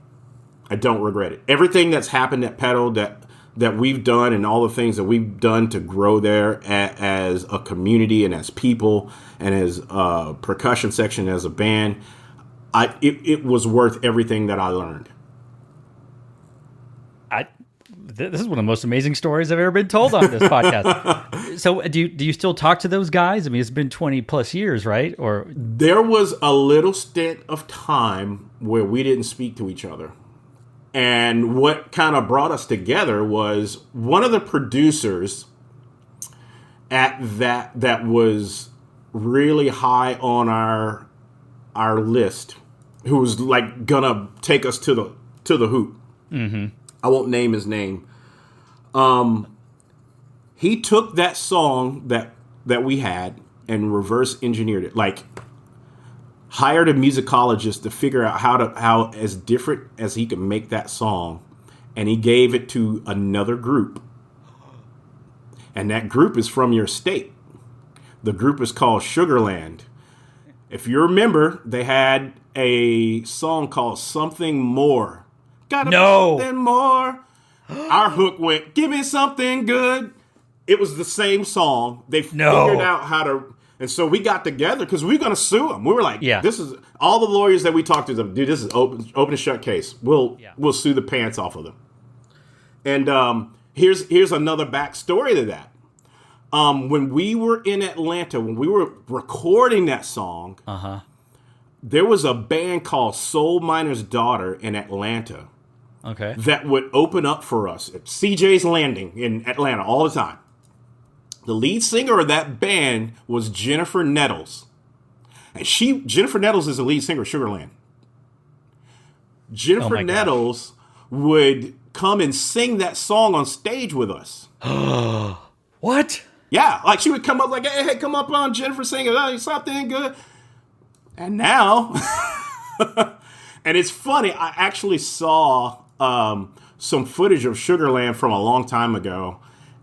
I don't regret it. Everything that's happened at Petal that we've done, and all the things that we've done to grow there as a community and as people and as a percussion section, as a band, it was worth everything that I learned. This is one of the most amazing stories I've ever been told on this podcast. So do you still talk to those guys? I mean, it's been 20 plus years, right? Or there was a little stint of time where we didn't speak to each other. And what kind of brought us together was one of the producers at that was really high on our list, who was like gonna take us to the hoop. Mm-hmm. I won't name his name. He took that song that we had and reverse engineered it. Like, hired a musicologist to figure out how as different as he could make that song, and he gave it to another group. And that group is from your state. The group is called Sugarland. If you remember, they had a song called Something More. Gotta be something more. Our hook went, give me something good. It was the same song. They figured out how to, and so we got together because we were going to sue them. We were like, this is, all the lawyers that we talked to them, dude, this is open and shut case. We'll sue the pants off of them. And here's another backstory to that. When we were in Atlanta, when we were recording that song, there was a band called Soul Miner's Daughter in Atlanta. Okay. That would open up for us at CJ's Landing in Atlanta all the time. The lead singer of that band was Jennifer Nettles. And Jennifer Nettles is the lead singer of Sugarland. Jennifer Nettles would come and sing that song on stage with us. What? Yeah, like she would come up like, hey, come up on Jennifer singing, something good. And now, and it's funny, I actually saw some footage of Sugarland from a long time ago,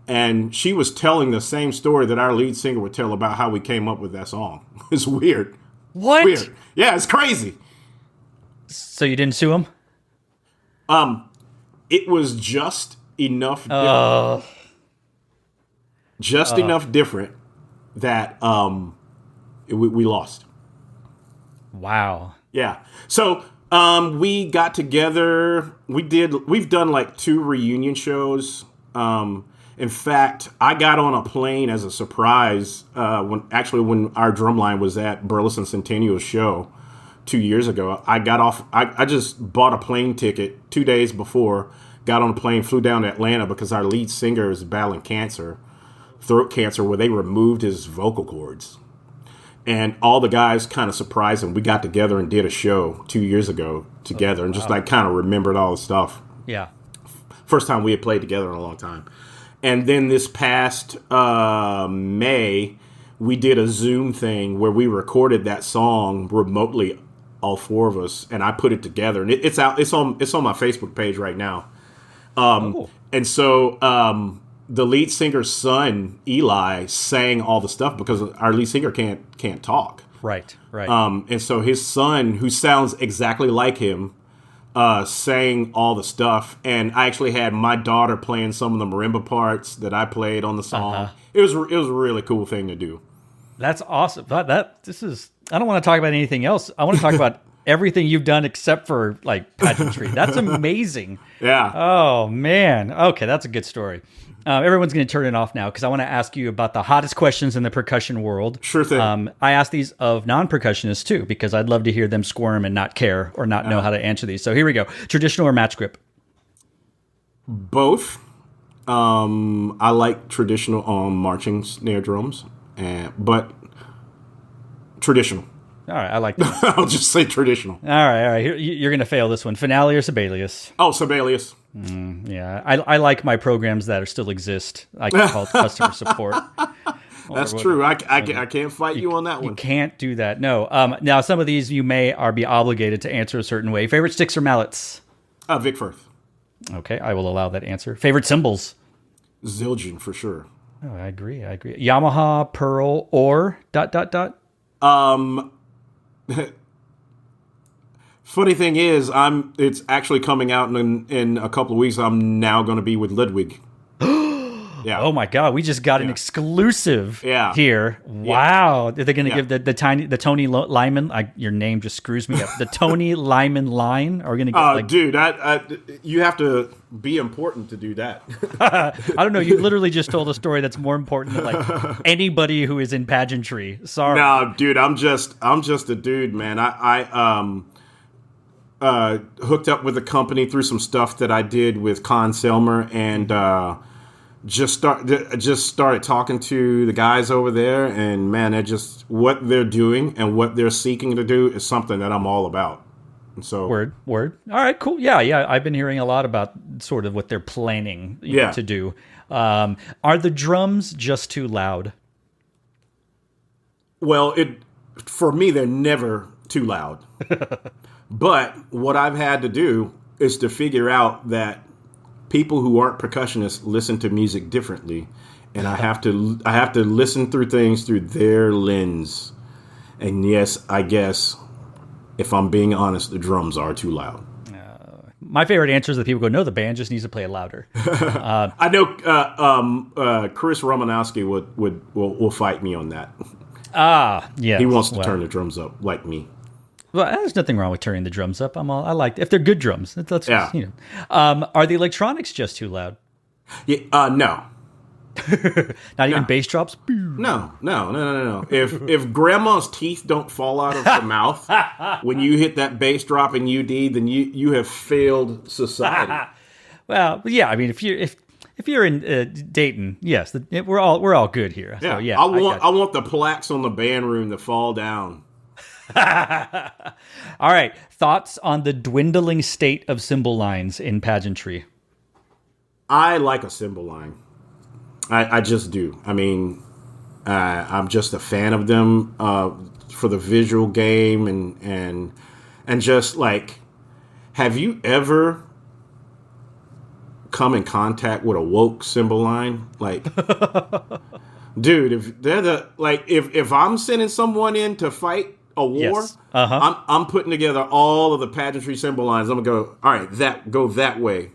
and she was telling the same story that our lead singer would tell about how we came up with that song. It's weird. What? Weird. Yeah, it's crazy. So you didn't sue him? It was just enough different. Enough different that we lost. Wow. Yeah. So we got together. We've done like 2 reunion shows. In fact, I got on a plane as a surprise when our drumline was at Burleson Centennial's show 2 years ago. I got off. I just bought a plane ticket 2 days before. Got on a plane, flew down to Atlanta because our lead singer is battling throat cancer, where they removed his vocal cords. And all the guys kind of surprised him. We got together and did a show 2 years ago together, and just like kind of remembered all the stuff. Yeah. First time we had played together in a long time. And then this past May, we did a Zoom thing where we recorded that song remotely, all 4 of us, and I put it together. And it's out. It's on my Facebook page right now. And so the lead singer's son, Eli, sang all the stuff because our lead singer can't talk. Right. And so his son, who sounds exactly like him, sang all the stuff. And I actually had my daughter playing some of the marimba parts that I played on the song. It was a really cool thing to do. That's awesome. I don't want to talk about anything else. I want to talk about everything you've done except for like pageantry. That's amazing. Yeah. Oh man. Okay, that's a good story. Everyone's going to turn it off now because I want to ask you about the hottest questions in the percussion world. Sure thing. I ask these of non-percussionists too because I'd love to hear them squirm and not care or not know how to answer these. So here we go. Traditional or match grip? Both. I like traditional marching snare drums, but traditional. All right, I like that. I'll just say traditional. All right. You're going to fail this one. Finale or Sibelius? Oh, Sibelius. Yeah, I like my programs that still exist. I can call it customer support. That's true. I can't fight you on that one. You can't do that. No. Now, some of these you may be obligated to answer a certain way. Favorite sticks or mallets? Vic Firth. Okay, I will allow that answer. Favorite cymbals? Zildjian for sure. Oh, I agree. Yamaha, Pearl, or ... Funny thing is, it's actually coming out in a couple of weeks. I'm now going to be with Ludwig. Yeah. Oh my God, we just got an exclusive here. Wow. Are they going to give the Tony Lymon? Your name just screws me up. The Tony Lymon line? Are we going to get dude, you have to be important to do that. I don't know. You literally just told a story that's more important than like anybody who is in pageantry. Sorry. No, dude, I'm just a dude, man. I hooked up with a company through some stuff that I did with Con Selmer, and just started talking to the guys over there, and man, what they're doing and what they're seeking to do is something that I'm all about. And so word. All right, cool. Yeah. I've been hearing a lot about sort of what they're planning to do. Are the drums just too loud? Well, for me, they're never too loud. But what I've had to do is to figure out that people who aren't percussionists listen to music differently, and I have to listen through things through their lens. And yes, I guess if I'm being honest, the drums are too loud. My favorite answer is that people go, no, the band just needs to play it louder. I know Chris Romanowski will fight me on that. Yeah, he wants to turn the drums up like me. Well, there's nothing wrong with turning the drums up. I like if they're good drums. Are the electronics just too loud? Yeah, no. Not even bass drops? No. If grandma's teeth don't fall out of her mouth when you hit that bass drop in UD, then you have failed society. Well, yeah. I mean, if you're in Dayton, yes, we're all good here. Yeah, so, yeah. I want the plaques on the band room to fall down. All right. Thoughts on the dwindling state of cymbal lines in pageantry? I like a cymbal line. I just do. I mean, I'm just a fan of them for the visual game and just like, have you ever come in contact with a woke cymbal line? Like, dude, if they're if I'm sending someone in to fight a war, yes. I'm putting together all of the pageantry cymbal lines. I'm gonna go, all right, go that way.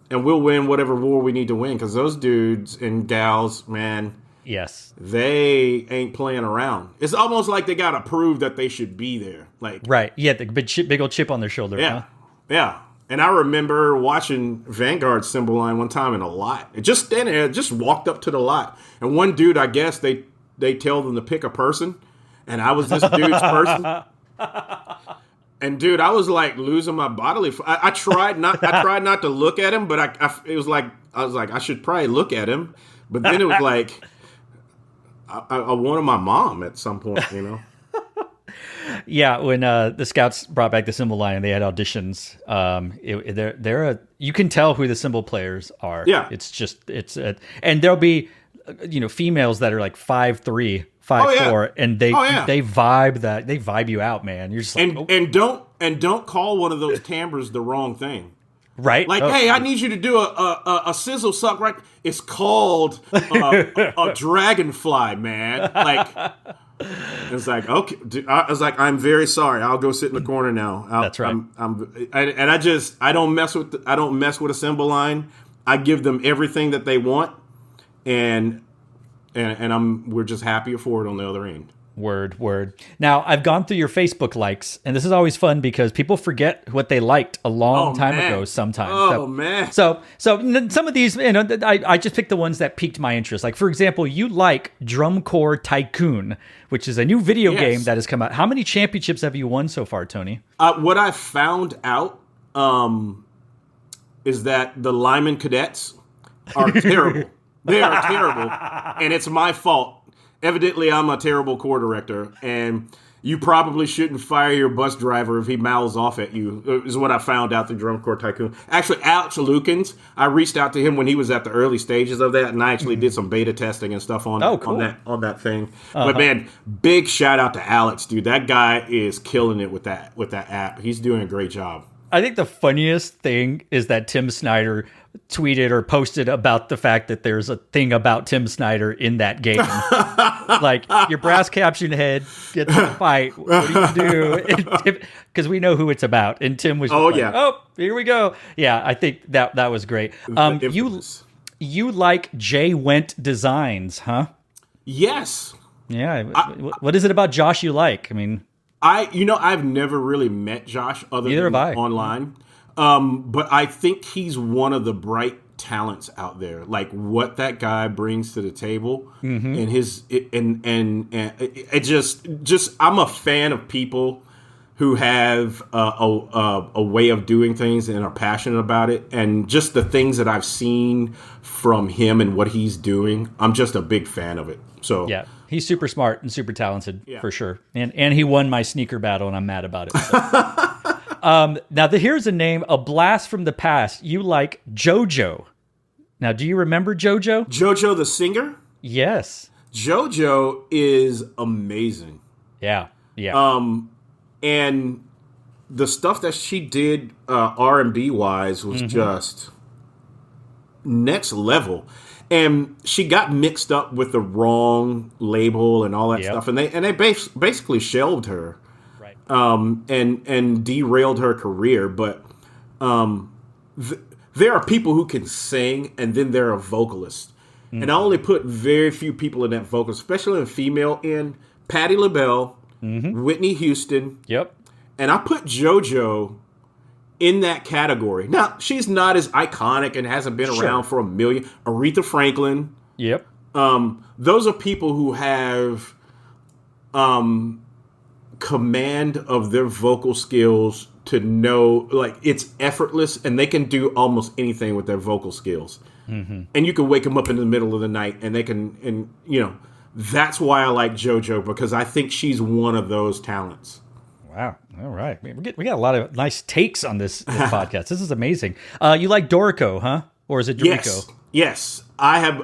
And we'll win whatever war we need to win, because those dudes and gals, man, yes, they ain't playing around. It's almost like they got to prove that they should be there. Like, right, yeah, the big old chip on their shoulder. Yeah, yeah. And I remember watching Vanguard cymbal line one time in a lot. It just standing there, just walked up to the lot, and one dude, I guess they tell them to pick a person, and I was this dude's person. And dude, I was like losing my bodily. I tried not to look at him, but it was like I was like I should probably look at him, but then it was like I wanted my mom at some point, you know. Yeah, when the Scouts brought back the cymbal line and they had auditions, you can tell who the cymbal players are. Yeah, and there'll be females that are like 5'3", 5'4", and they vibe you out, man. You're just like, and don't call one of those timbres the wrong thing. Right? Like, hey, I need you to do a sizzle suck, right? It's called a dragonfly, man. Like, it's like, okay. I was like, I'm very sorry. I'll go sit in the corner now. That's right. I don't mess with a cymbal line. I give them everything that they want, and we're just happier for it on the other end. Word. Now, I've gone through your Facebook likes, and this is always fun because people forget what they liked a long time ago sometimes. Man. So some of these, I just picked the ones that piqued my interest. Like, for example, you like Drum Corps Tycoon, which is a new video game that has come out. How many championships have you won so far, Tony? What I found out is that the Lymon cadets are terrible. They are terrible, and it's my fault. Evidently, I'm a terrible corps director, and you probably shouldn't fire your bus driver if he mouths off at you, is what I found out through Drum Corps Tycoon. Actually, Alex Lukens, I reached out to him when he was at the early stages of that, and I actually did some beta testing and stuff on that thing. But man, big shout out to Alex, dude. That guy is killing it with that app. He's doing a great job. I think the funniest thing is that Tim Snyder tweeted or posted about the fact that there's a thing about Tim Snyder in that game. Like, your brass caption head gets to fight. What do you do? Because we know who it's about. And Tim was here we go. Yeah, I think that was great. You like Jay Went Designs, huh? Yes. Yeah. What is it about Josh you like? I mean... I've never really met Josh other than online. But I think he's one of the bright talents out there. Like, what that guy brings to the table, and it just I'm a fan of people who have a way of doing things and are passionate about it, and just the things that I've seen from him and what he's doing, I'm just a big fan of it. So yeah. He's super smart and super talented, for sure. And he won my sneaker battle, and I'm mad about it. So. Now, here's a name, a blast from the past. You like JoJo. Now, do you remember JoJo? JoJo the singer? Yes. JoJo is amazing. Yeah. And the stuff that she did R&B wise was just next level. And she got mixed up with the wrong label and all that stuff, and they basically shelved her, right? And derailed her career. But there are people who can sing, and then there are vocalists, and I only put very few people in that vocal, especially in female end. Patti LaBelle, Whitney Houston, and I put JoJo in that category. Now, she's not as iconic and hasn't been around for a million. Aretha Franklin, Yep. Those are people who have command of their vocal skills to know, like, it's effortless and they can do almost anything with their vocal skills. Mm-hmm. And you can wake them up in the middle of the night and they can, and you know, that's why I like JoJo, because I think she's one of those talents. Wow. All right. We got a lot of nice takes on this podcast. This is amazing. You like Dorico, huh? Or is it Dorico? Yes. I have,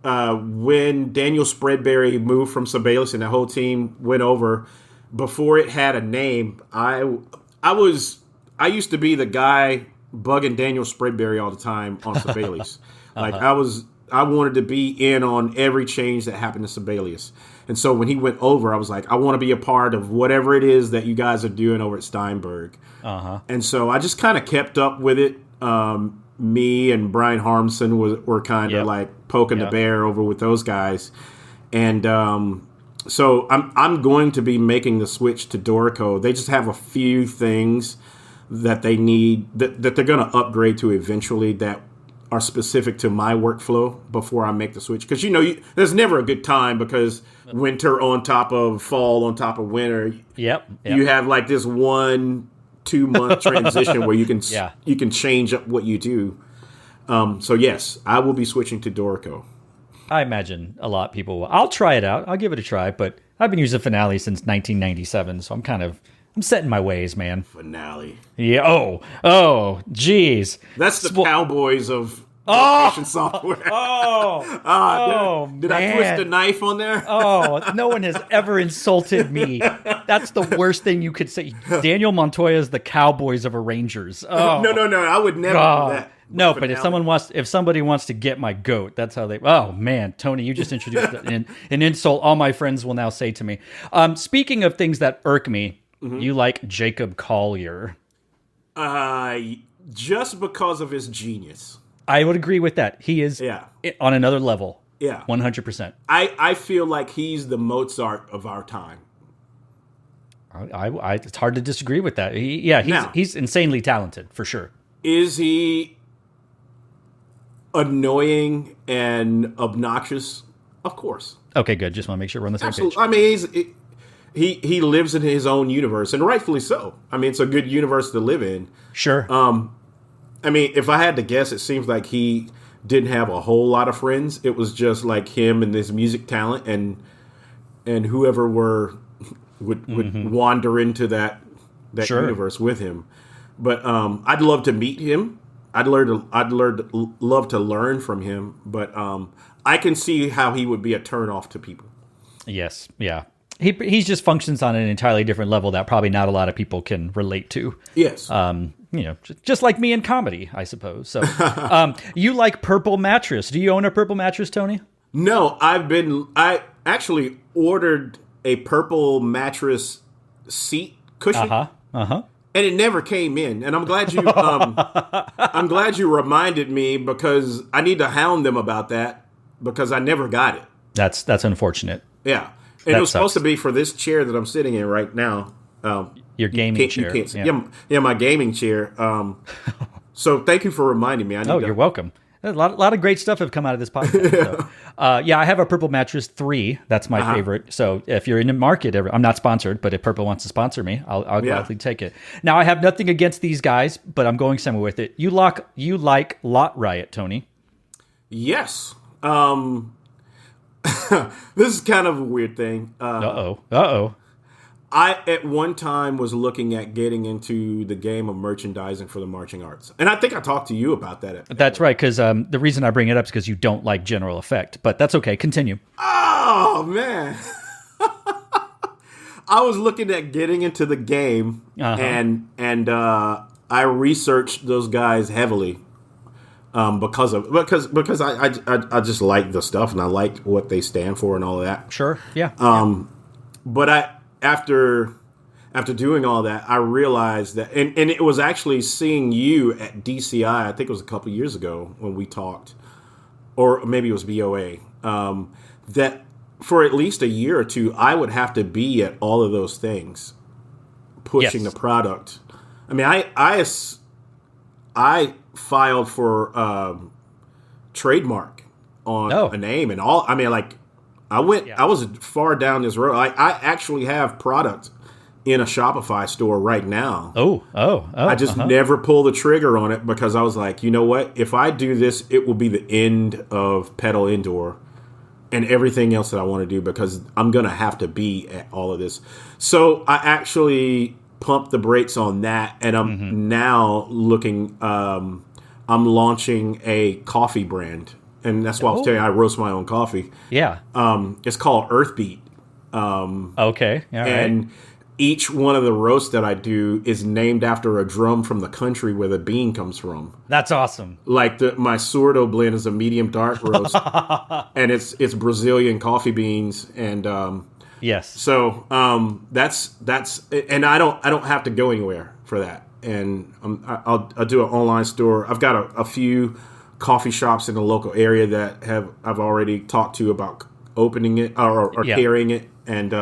when Daniel Spreadberry moved from Sibelius and the whole team went over, before it had a name, I used to be the guy bugging Daniel Spreadberry all the time on Sibelius. Like, I wanted to be in on every change that happened to Sibelius. And so when he went over, I was like, I want to be a part of whatever it is that you guys are doing over at Steinberg. And so I just kind of kept up with it. Me and Brian Harmson were kind of like poking the bear over with those guys. And so I'm going to be making the switch to Dorico. They just have a few things that they need, that they're going to upgrade to eventually, that are specific to my workflow before I make the switch. Because, you know, there's never a good time, because winter on top of fall on top of winter. Yep. You have like this 1-2 month transition where you can change up what you do. So yes, I will be switching to Dorico. I imagine a lot of people will. I'll try it out. I'll give it a try, but I've been using Finale since 1997, so I'm set in my ways, man. Finale. Yeah. Oh, geez. That's the Cowboys of percussion software. Did I twist a knife on there? No one has ever insulted me. That's the worst thing you could say. Daniel Montoya is the Cowboys of arrangers. Oh. No. I would never do that. No, but if somebody wants to get my goat, that's how they. Oh man, Tony, you just introduced an insult all my friends will now say to me. Speaking of things that irk me, you like Jacob Collier. Just because of his genius. I would agree with that. He is on another level. Yeah. 100%. I feel like he's the Mozart of our time. It's hard to disagree with that. He's insanely talented, for sure. Is he annoying and obnoxious? Of course. Okay, good. Just want to make sure we're on the same page. I mean, he lives in his own universe, and rightfully so. I mean, it's a good universe to live in. Sure. I mean, if I had to guess, it seems like he didn't have a whole lot of friends. It was just like him and this music talent, and whoever would wander into that universe with him. But I'd love to meet him. I'd love to learn from him. But I can see how he would be a turnoff to people. Yes, yeah. He just functions on an entirely different level that probably not a lot of people can relate to. Yes. Just like me in comedy, I suppose. So, you like Purple Mattress. Do you own a Purple Mattress, Tony? No, I actually ordered a Purple Mattress seat cushion. And it never came in. And I'm glad you reminded me, because I need to hound them about that, because I never got it. That's unfortunate. Yeah. And it was supposed to be for this chair that I'm sitting in right now. Your gaming chair. Yeah, my gaming chair. So thank you for reminding me. You're welcome. A lot of great stuff have come out of this podcast. So. I have a Purple Mattress 3. That's my favorite. So if you're in the market, I'm not sponsored, but if Purple wants to sponsor me, I'll gladly take it. Now, I have nothing against these guys, but I'm going somewhere with it. You like Lot Riot, Tony? Yes. This is kind of a weird thing. Uh-oh. I, at one time, was looking at getting into the game of merchandising for the marching arts. And I think I talked to you about that. That's right, because the reason I bring it up is because you don't like General Effect. But that's okay. Continue. Oh, man. I was looking at getting into the game, and I researched those guys heavily because I just like the stuff, and I like what they stand for and all of that. Sure, yeah. But after doing all that, I realized that, and it was actually seeing you at DCI, I think it was a couple years ago when we talked, or maybe it was BOA, that for at least a year or two, I would have to be at all of those things, pushing the product. I mean, I filed for trademark on a name and all. I mean, like I was far down this road. I actually have product in a Shopify store right now. I just never pull the trigger on it because I was like, you know what? If I do this, it will be the end of Petal Indoor and everything else that I want to do because I'm going to have to be at all of this. So I actually pumped the brakes on that, and I'm now looking, I'm launching a coffee brand, and that's why I was telling you I roast my own coffee. Yeah. It's called Earthbeat. Okay. All right. And each one of the roasts that I do is named after a drum from the country where the bean comes from. That's awesome. Like my Sourdough blend is a medium dark roast, and it's Brazilian coffee beans, and yes. So that's and I don't have to go anywhere for that, and I'll do an online store. I've got a few coffee shops in the local area that I've already talked to about opening it or carrying it, and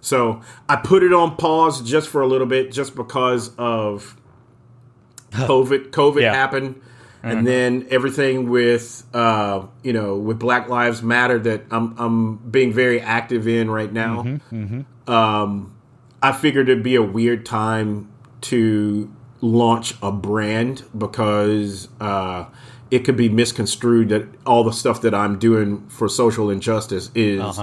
so I put it on pause just for a little bit, just because of COVID happened, and then everything with with Black Lives Matter that I'm being very active in right now. I figured it'd be a weird time to launch a brand because it could be misconstrued that all the stuff that I'm doing for social injustice is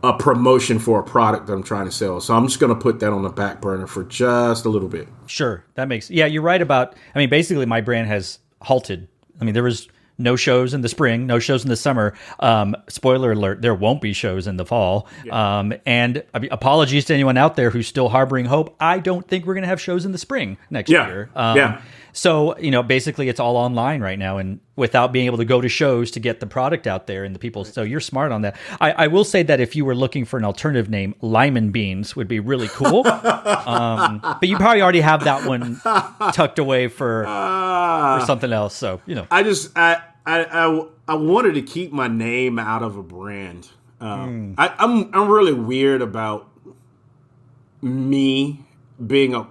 a promotion for a product that I'm trying to sell. So I'm just going to put that on the back burner for just a little bit. Sure. That makes, you're right about, basically my brand has halted. There was no shows in the spring, no shows in the summer. Spoiler alert, there won't be shows in the fall. Yeah. And apologies to anyone out there who's still harboring hope. I don't think we're going to have shows in the spring next year. So, basically it's all online right now, and without being able to go to shows to get the product out there and the people. So you're smart on that. I will say that if you were looking for an alternative name, Lymon Beans would be really cool. But you probably already have that one tucked away for something else. So, I wanted to keep my name out of a brand. I'm really weird about me being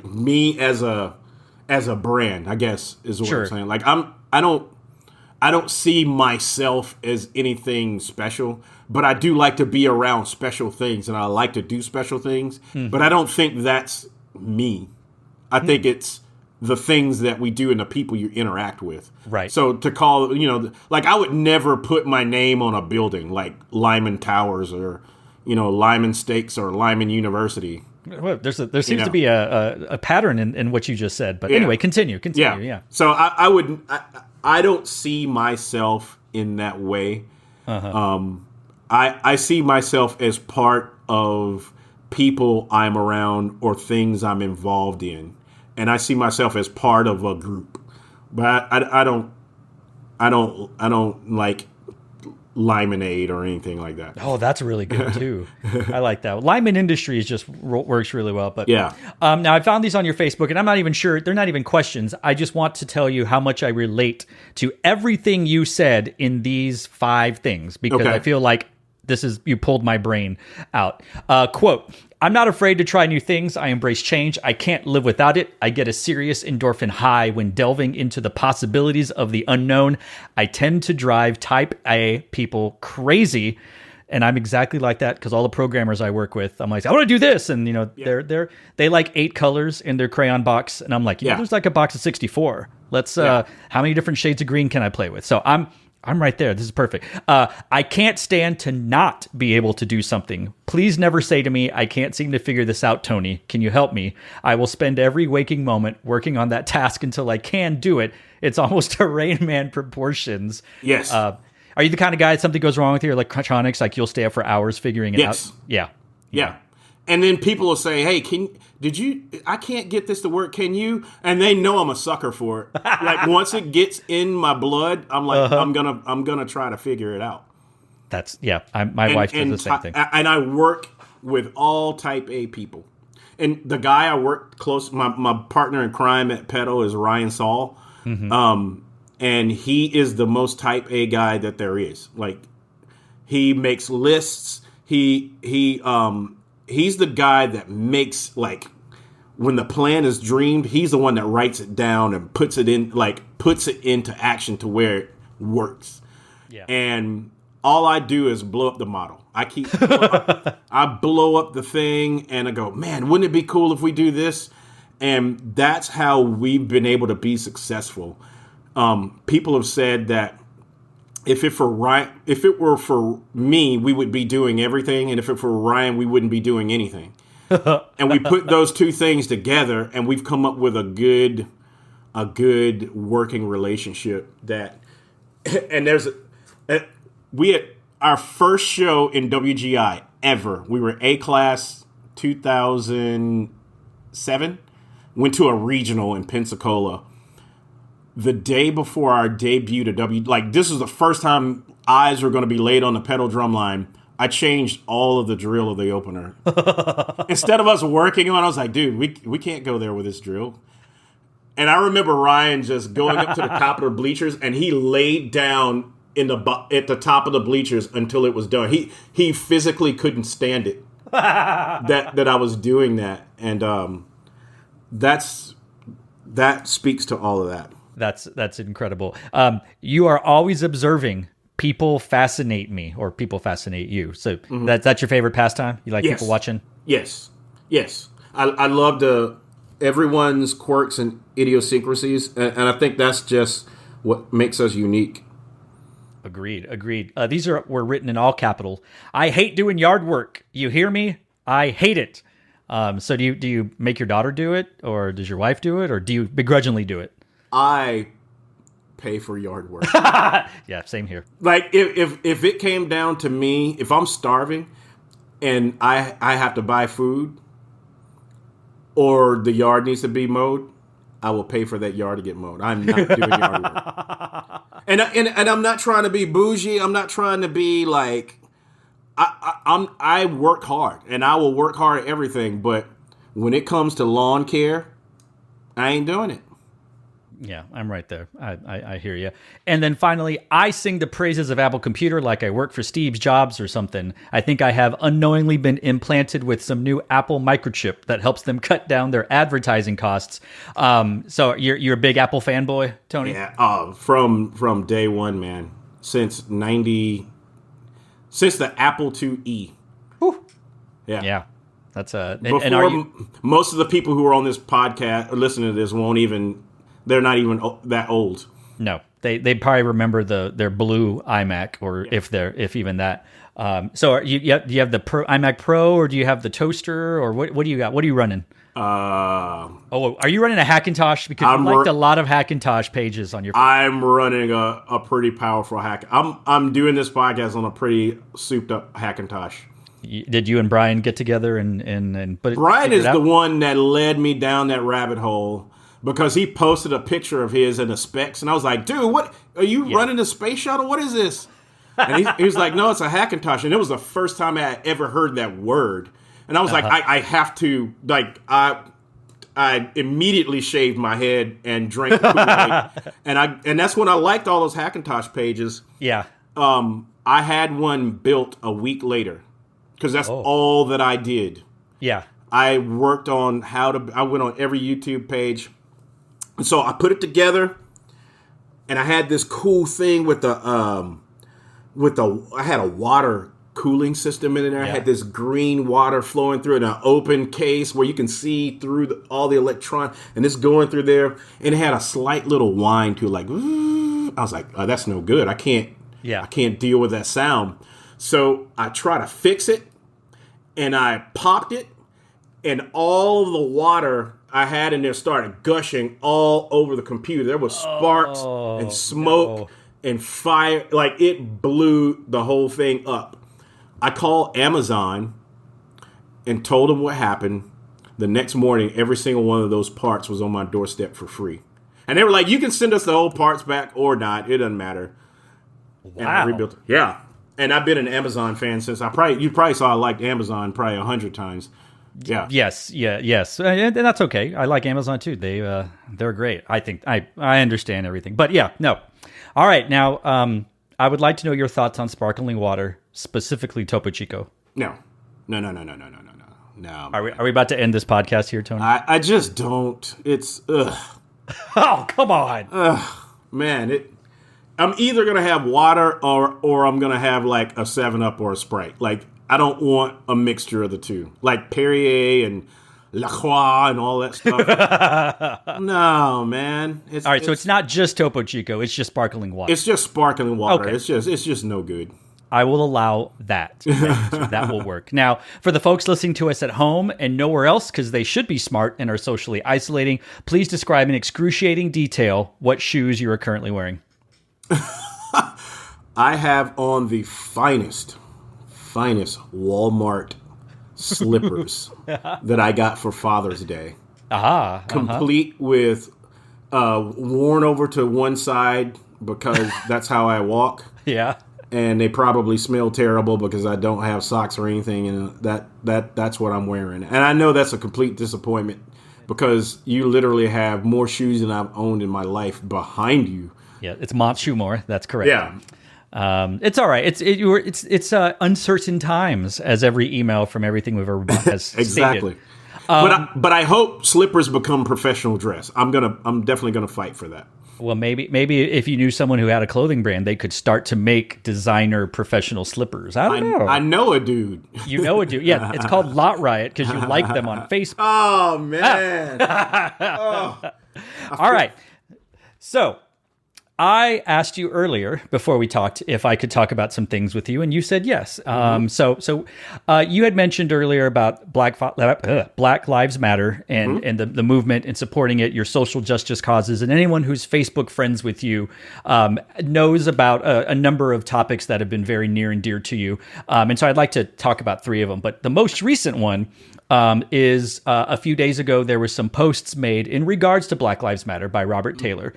me as a brand, I guess is what I'm saying. Like I don't see myself as anything special, but I do like to be around special things, and I like to do special things. But I don't think that's me. I think it's the things that we do and the people you interact with. Right. So to call, I would never put my name on a building like Lyman Towers or, Lyman Steaks or Lyman University. Well, there seems to be a pattern in what you just said, but anyway, continue. Yeah. So I don't see myself in that way. I see myself as part of people I'm around or things I'm involved in, and I see myself as part of a group. But I don't like Limonade or anything like that. Oh, that's really good too. I like that. Lyman Industries just works really well. But yeah. Now I found these on your Facebook, and I'm not even sure they're not even questions. I just want to tell you how much I relate to everything you said in these 5 things, because I feel like you pulled my brain out. Quote, "I'm not afraid to try new things. I embrace change. I can't live without it. I get a serious endorphin high when delving into the possibilities of the unknown. I tend to drive type A people crazy." And I'm exactly like that, because all the programmers I work with, I'm like, I want to do this. And, they like 8 colors in their crayon box. And I'm like, there's like a box of 64. Let's, how many different shades of green can I play with? So I'm right there. This is perfect. I can't stand to not be able to do something. Please never say to me, "I can't seem to figure this out, Tony. Can you help me?" I will spend every waking moment working on that task until I can do it. It's almost to Rain Man proportions. Yes. Are you the kind of guy, if something goes wrong with your electronics, like you'll stay up for hours figuring it out? Yeah. And then people will say, "Hey, I can't get this to work. Can you?" And they know I'm a sucker for it. Like once it gets in my blood, I'm like, I'm gonna try to figure it out. That's my wife does the same thing. And I work with all type A people. And the guy I work close, my partner in crime at Petal is Ryan Saul. And he is the most type A guy that there is. Like he makes lists. He's the guy that makes, like, when the plan is dreamed, he's the one that writes it down and puts it into action to where works. Yeah. And all I do is blow up the model. I blow up the thing and I go, man, wouldn't it be cool if we do this? And that's how we've been able to be successful. People have said that if it were for me, we would be doing everything. And if it were Ryan, we wouldn't be doing anything. And we put those two things together and we've come up with a good working relationship and we had our first show in WGI ever. We were A class 2007, went to a regional in Pensacola. The day before our debut to this is the first time eyes were going to be laid on the pedal drum line. I changed all of the drill of the opener. Instead of us working on it, I was like, dude, we can't go there with this drill. And I remember Ryan just going up to the top of the bleachers, and he laid down at the top of the bleachers until it was done. He physically couldn't stand it that I was doing that, and that speaks to all of that. That's incredible. You are always observing. People fascinate me, or people fascinate you. So that's your favorite pastime? You like people watching? Yes. I love everyone's quirks and idiosyncrasies, and I think that's just what makes us unique. Agreed. These were written in all capital. I hate doing yard work. You hear me? I hate it. So do you make your daughter do it, or does your wife do it, or do you begrudgingly do it? I pay for yard work. Yeah, same here. Like if it came down to me, if I'm starving and I have to buy food or the yard needs to be mowed, I will pay for that yard to get mowed. I'm not doing yard work. And I'm not trying to be bougie. I'm not trying to be like I work hard and I will work hard at everything, but when it comes to lawn care, I ain't doing it. Yeah, I'm right there. I hear you. And then finally, I sing the praises of Apple Computer like I work for Steve Jobs or something. I think I have unknowingly been implanted with some new Apple microchip that helps them cut down their advertising costs. So you're a big Apple fanboy, Tony? Yeah, from day one, man. Since the Apple IIe. Whew. Yeah. That's most of the people who are on this podcast or listening to this they're not even that old. No, they probably remember their blue iMac, or if even that. So do you have the iMac Pro, or do you have the toaster, or what do you got? What are you running? Are you running a Hackintosh? Because you liked a lot of Hackintosh pages on your. I'm running a pretty powerful hack. I'm doing this podcast on a pretty souped up Hackintosh. Did you and Brian get together and put it? Brian is the one that led me down that rabbit hole. Because he posted a picture of his and the specs, and I was like, dude, what are you running a space shuttle? What is this? And he was like, no, it's a Hackintosh. And it was the first time I had ever heard that word. And I was like, I have to, I immediately shaved my head and drank Kool-Aid. and that's when I liked all those Hackintosh pages. Yeah. I had one built a week later because that's all that I did. Yeah. I worked on I went on every YouTube page. And so I put it together, and I had this cool thing I had a water cooling system in there. Yeah. I had this green water flowing through in an open case where you can see through all the electron, and it's going through there. And it had a slight little whine to it, like, I was like, oh, that's no good. I can't deal with that sound. So I try to fix it, and I popped it, and all the water I had in there started gushing all over the computer. There was sparks and smoke and fire. Like, it blew the whole thing up. I called Amazon and told them what happened. The next morning, every single one of those parts was on my doorstep for free. And they were like, you can send us the old parts back or not. It doesn't matter. Wow. And I rebuilt it. Yeah. And I've been an Amazon fan since you probably saw I liked Amazon probably 100 times. Yeah. Yes. And that's okay. I like Amazon too. They're great. I think I understand everything. But yeah, no. All right. Now, I would like to know your thoughts on sparkling water, specifically Topo Chico. No. Are we about to end this podcast here, Tony? I just don't. It's Oh, come on. Man, I'm either gonna have water or I'm gonna have like a 7-Up or a Sprite. Like I don't want a mixture of the two, like Perrier and La Croix and all that stuff. No, man. All right, so it's not just Topo Chico; it's just sparkling water. It's just sparkling water. Okay. It's just no good. I will allow that. That will work. Now, for the folks listening to us at home and nowhere else, because they should be smart and are socially isolating, please describe in excruciating detail what shoes you are currently wearing. I have on the finest Walmart slippers that I got for Father's Day. Complete with worn over to one side because that's how I walk. Yeah. And they probably smell terrible because I don't have socks or anything, and that's what I'm wearing. And I know that's a complete disappointment because you literally have more shoes than I've owned in my life behind you. Yeah, it's Mont Shoemore. That's correct. Yeah. It's all right. It's uncertain times, as every email from everything we've ever bought has exactly. Stated. But I hope slippers become professional dress. I'm definitely gonna fight for that. Well, maybe if you knew someone who had a clothing brand, they could start to make designer professional slippers. I don't know. I know a dude. You know a dude. Yeah, it's called Lot Riot because you like them on Facebook. Oh, man. All right. So I asked you earlier before we talked if I could talk about some things with you, and you said yes. So you had mentioned earlier about Black Lives Matter and the movement and supporting it, your social justice causes, and anyone who's Facebook friends with you knows about a number of topics that have been very near and dear to you. And so I'd like to talk about 3 of them. But the most recent one is a few days ago, there were some posts made in regards to Black Lives Matter by Robert Taylor,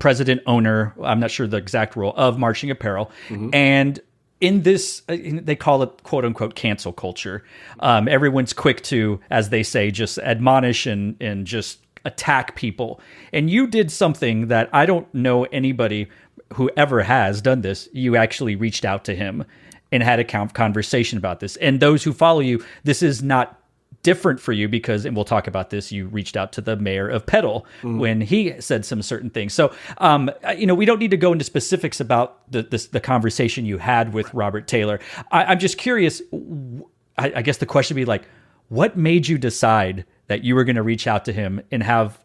president, owner, I'm not sure the exact role, of Marching Apparel. And in this, they call it quote unquote cancel culture. Everyone's quick to, as they say, just admonish and just attack people. And you did something that I don't know anybody who ever has done this. You actually reached out to him and had a conversation about this. And those who follow you, this is not different for you because, and we'll talk about this, you reached out to the mayor of Petal when he said some certain things. So, we don't need to go into specifics about the conversation you had with Robert Taylor. I'm just curious. I guess the question would be like, what made you decide that you were going to reach out to him and have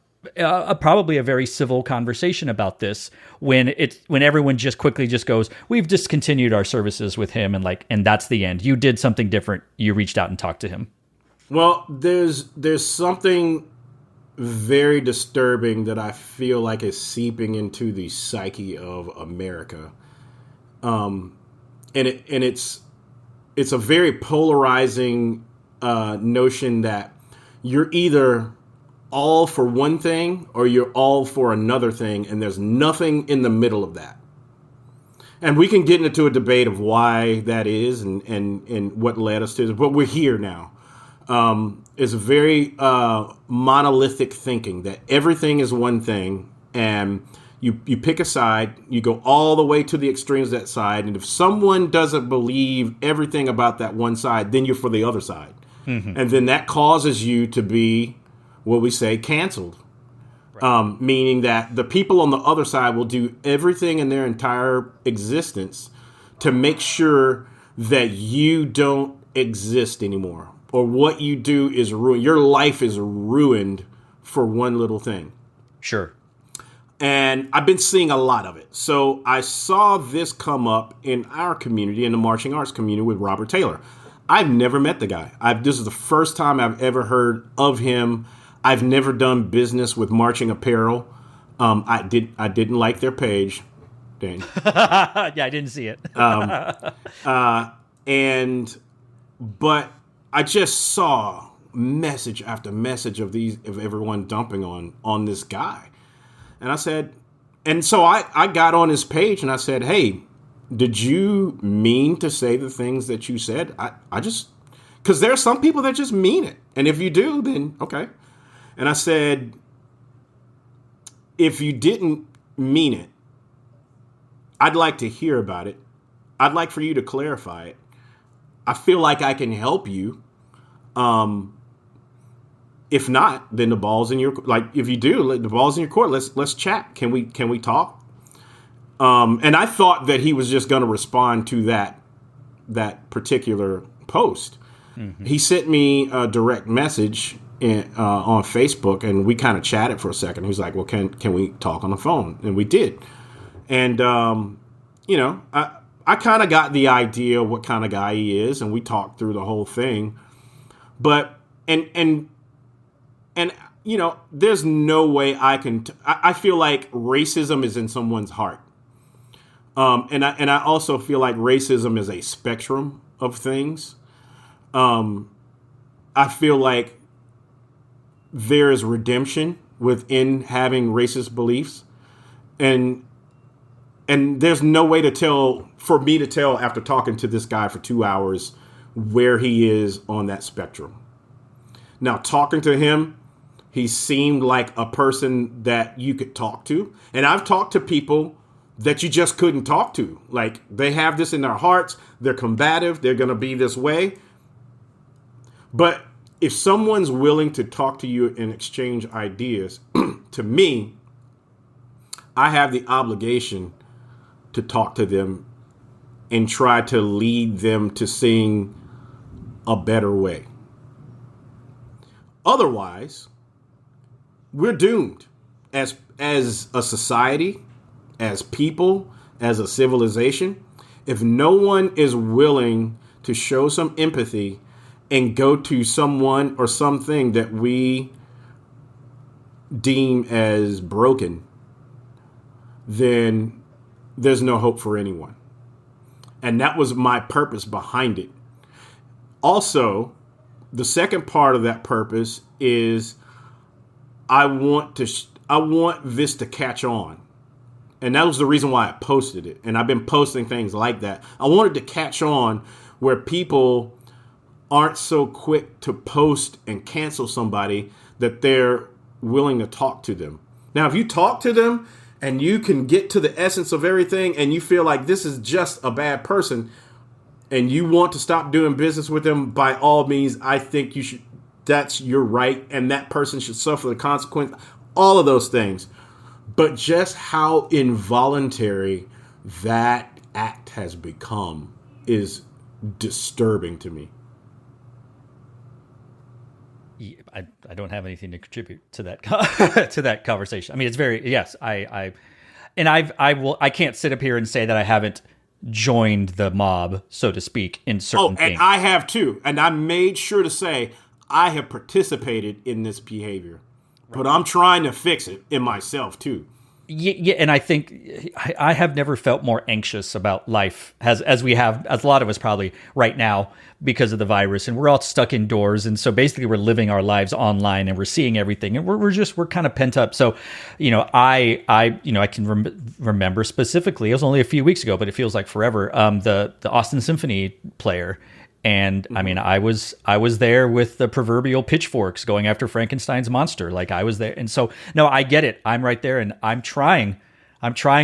probably a very civil conversation about this when everyone just quickly just goes, we've discontinued our services with him and that's the end. You did something different. You reached out and talked to him. Well, there's something very disturbing that I feel like is seeping into the psyche of America, and it's a very polarizing notion that you're either all for one thing or you're all for another thing, and there's nothing in the middle of that. And we can get into a debate of why that is and what led us to this, but we're here now. Is a very monolithic thinking that everything is one thing, and you pick a side, you go all the way to the extremes of that side, and if someone doesn't believe everything about that one side, then you're for the other side. And then that causes you to be, what we say, canceled. Right. Meaning that the people on the other side will do everything in their entire existence to make sure that you don't exist anymore. Or what you do is ruined. Your life is ruined for one little thing. Sure. And I've been seeing a lot of it. So I saw this come up in our community, in the martial arts community, with Robert Taylor. I've never met the guy. This is the first time I've ever heard of him. I've never done business with Marching Apparel. I didn't like their page. Dang. Yeah, I didn't see it. But I just saw message after message of everyone dumping on this guy. And I said, and so I got on his page and I said, hey, did you mean to say the things that you said? I just, because there are some people that just mean it. And if you do, then okay. And I said, if you didn't mean it, I'd like to hear about it. I'd like for you to clarify it. I feel like I can help you. If not, then the ball's in your, like, if you do, the ball's in your court. Let's chat. Can we talk? And I thought that he was just going to respond to that particular post. Mm-hmm. He sent me a direct message on Facebook, and we kind of chatted for a second. He was like, well, can we talk on the phone? And we did. And, I kind of got the idea what kind of guy he is, and we talked through the whole thing. But, and there's no way I can, I feel like racism is in someone's heart. And I also feel like racism is a spectrum of things. I feel like there is redemption within having racist beliefs, and there's no way for me to tell after talking to this guy for 2 hours where he is on that spectrum. Now, talking to him, he seemed like a person that you could talk to, and I've talked to people that you just couldn't talk to. Like, they have this in their hearts, they're combative, they're going to be this way. But if someone's willing to talk to you and exchange ideas, to me, I have the obligation to talk to them and try to lead them to seeing a better way. Otherwise, we're doomed as a society, as people, as a civilization. If no one is willing to show some empathy and go to someone or something that we deem as broken, then there's no hope for anyone. And that was my purpose behind it. Also, the second part of that purpose is I want this to catch on. And that was the reason why I posted it. And I've been posting things like that. I wanted to catch on where people aren't so quick to post and cancel somebody that they're willing to talk to them. Now, if you talk to them and you can get to the essence of everything and you feel like this is just a bad person and you want to stop doing business with them, by all means, I think you should. That's your right. And that person should suffer the consequence. All of those things. But just how involuntary that act has become is disturbing to me. I don't have anything to contribute to that to that conversation. I mean, it's very, yes, I can't sit up here and say that I haven't joined the mob, so to speak, in certain things. And I have too. And I made sure to say I have participated in this behavior. Right. But I'm trying to fix it in myself too. Yeah, and I think I have never felt more anxious about life as a lot of us probably right now because of the virus, and we're all stuck indoors, and so basically we're living our lives online and we're seeing everything, and we're kind of pent up. So, I can remember specifically, it was only a few weeks ago, but it feels like forever. The Austin Symphony player. And I mean, I was there with the proverbial pitchforks going after Frankenstein's monster. Like, I was there. And so, no, I get it. I'm right there, and I'm trying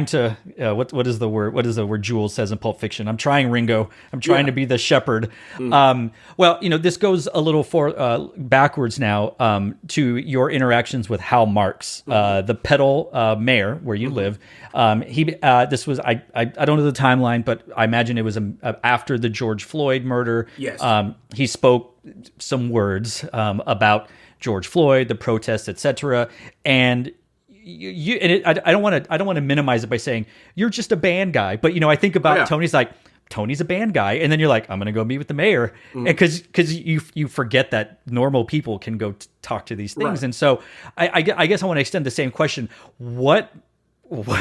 to, what is the word Jules says in Pulp Fiction? I'm trying, Ringo. I'm trying to be the shepherd. Well, this goes a little backwards now, to your interactions with Hal Marks, the Petal mayor where you live. This was, I don't know the timeline, but I imagine it was after the George Floyd murder. Yes. He spoke some words, about George Floyd, the protests, etc. And I don't want to minimize it by saying you're just a band guy, but I think about Tony's a band guy, and then you're like, I'm gonna go meet with the mayor, and because you forget that normal people can go talk to these things, right. And so I guess I want to extend the same question. What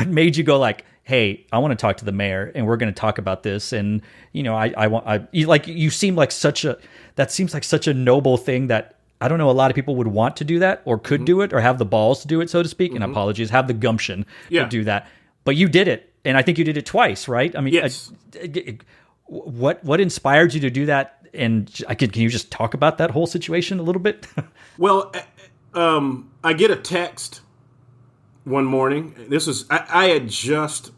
made you go like, hey, I want to talk to the mayor, and we're going to talk about this, and you seem like that seems like such a noble thing that I don't know a lot of people would want to do that or could do it or have the balls to do it, so to speak. And apologies, have the gumption to do that. But you did it. And I think you did it twice, right? I mean, yes. What inspired you to do that? And can you just talk about that whole situation a little bit? Well, I get a text one morning. I had just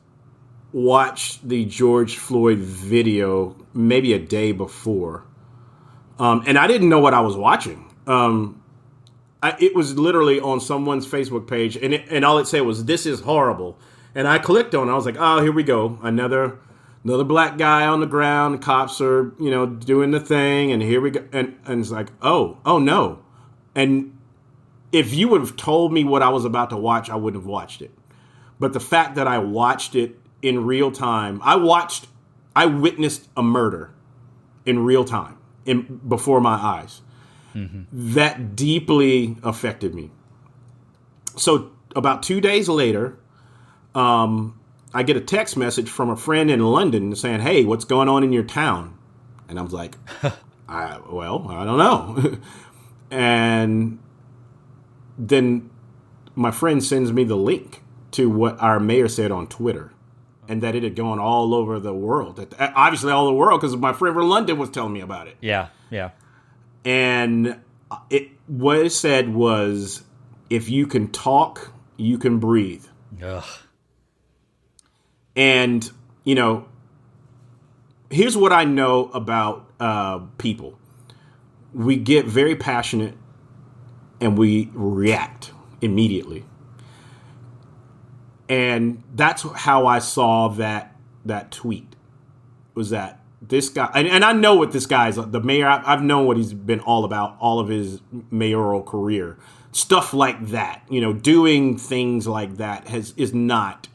watched the George Floyd video maybe a day before. And I didn't know what I was watching. It was literally on someone's Facebook page, and all it said was, "This is horrible," And I clicked on it. I was like, oh, here we go. Another black guy on the ground. The cops are, doing the thing. And here we go. And it's like, oh no. And if you would have told me what I was about to watch, I wouldn't have watched it. But the fact that I watched it in real time, I witnessed a murder in real time before my eyes. Mm-hmm. That deeply affected me. So about 2 days later, I get a text message from a friend in London saying, hey, what's going on in your town? And I was like, I don't know. And then my friend sends me the link to what our mayor said on Twitter, and that it had gone all over the world. Obviously all over the world, because my friend from London was telling me about it. Yeah. And what it said was, if you can talk, you can breathe. Ugh. And, here's what I know about people. We get very passionate and we react immediately. And that's how I saw that tweet, was that this guy, and I know what this guy is, the mayor, I've known what he's been all about all of his mayoral career. Stuff like that, doing things like that is not.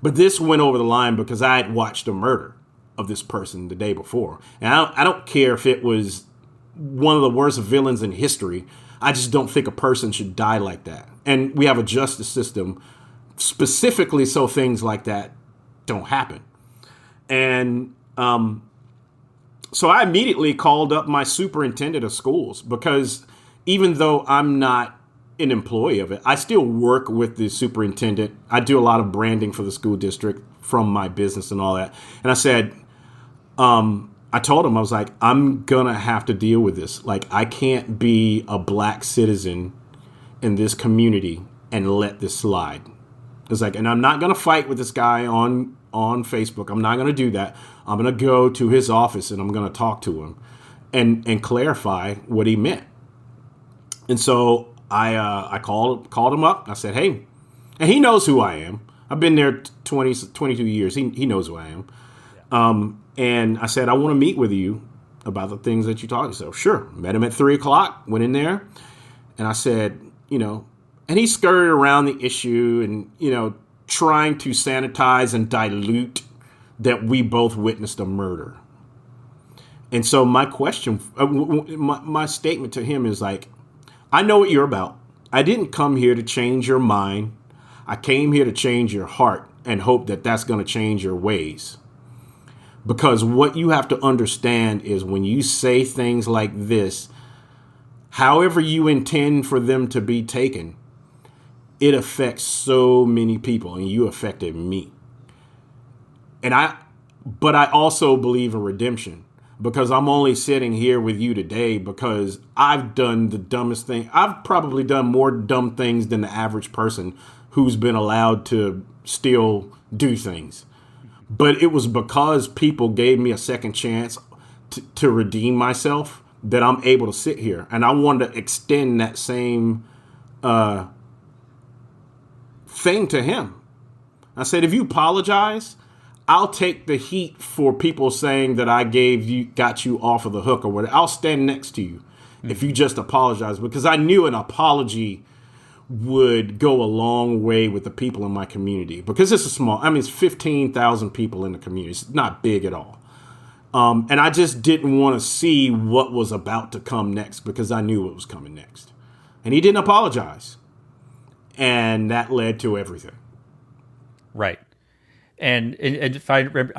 But this went over the line because I had watched a murder of this person the day before. And I don't care if it was one of the worst villains in history. I just don't think a person should die like that. And we have a justice system specifically so things like that don't happen. And so I immediately called up my superintendent of schools, because even though I'm not an employee of it, I still work with the superintendent. I do a lot of branding for the school district from my business and all that. And I said, I told him, I was like, I'm gonna have to deal with this. Like, I can't be a black citizen in this community and let this slide. It's like, and I'm not gonna fight with this guy on Facebook. I'm not gonna do that. I'm gonna go to his office and I'm gonna talk to him and clarify what he meant. And so I called him up. I said, hey, and he knows who I am. I've been there 22 years. He knows who I am. Yeah. And I said, I want to meet with you about the things that you talked. So sure. Met him at 3:00, went in there. And I said, and he scurried around the issue and, trying to sanitize and dilute that we both witnessed a murder. And so my question, my statement to him is like, I know what you're about. I didn't come here to change your mind. I came here to change your heart and hope that that's going to change your ways. Because what you have to understand is when you say things like this, however you intend for them to be taken, it affects so many people, and you affected me. But I also believe in redemption. Because I'm only sitting here with you today because I've done the dumbest thing. I've probably done more dumb things than the average person who's been allowed to still do things. But it was because people gave me a second chance to redeem myself that I'm able to sit here. And I wanted to extend that same thing to him. I said, if you apologize, I'll take the heat for people saying that I got you off of the hook or whatever. I'll stand next to you if you just apologize, because I knew an apology would go a long way with the people in my community, because it's it's 15,000 people in the community. It's not big at all. And I just didn't want to see what was about to come next, because I knew what was coming next. And he didn't apologize. And that led to everything. Right. And if I remember,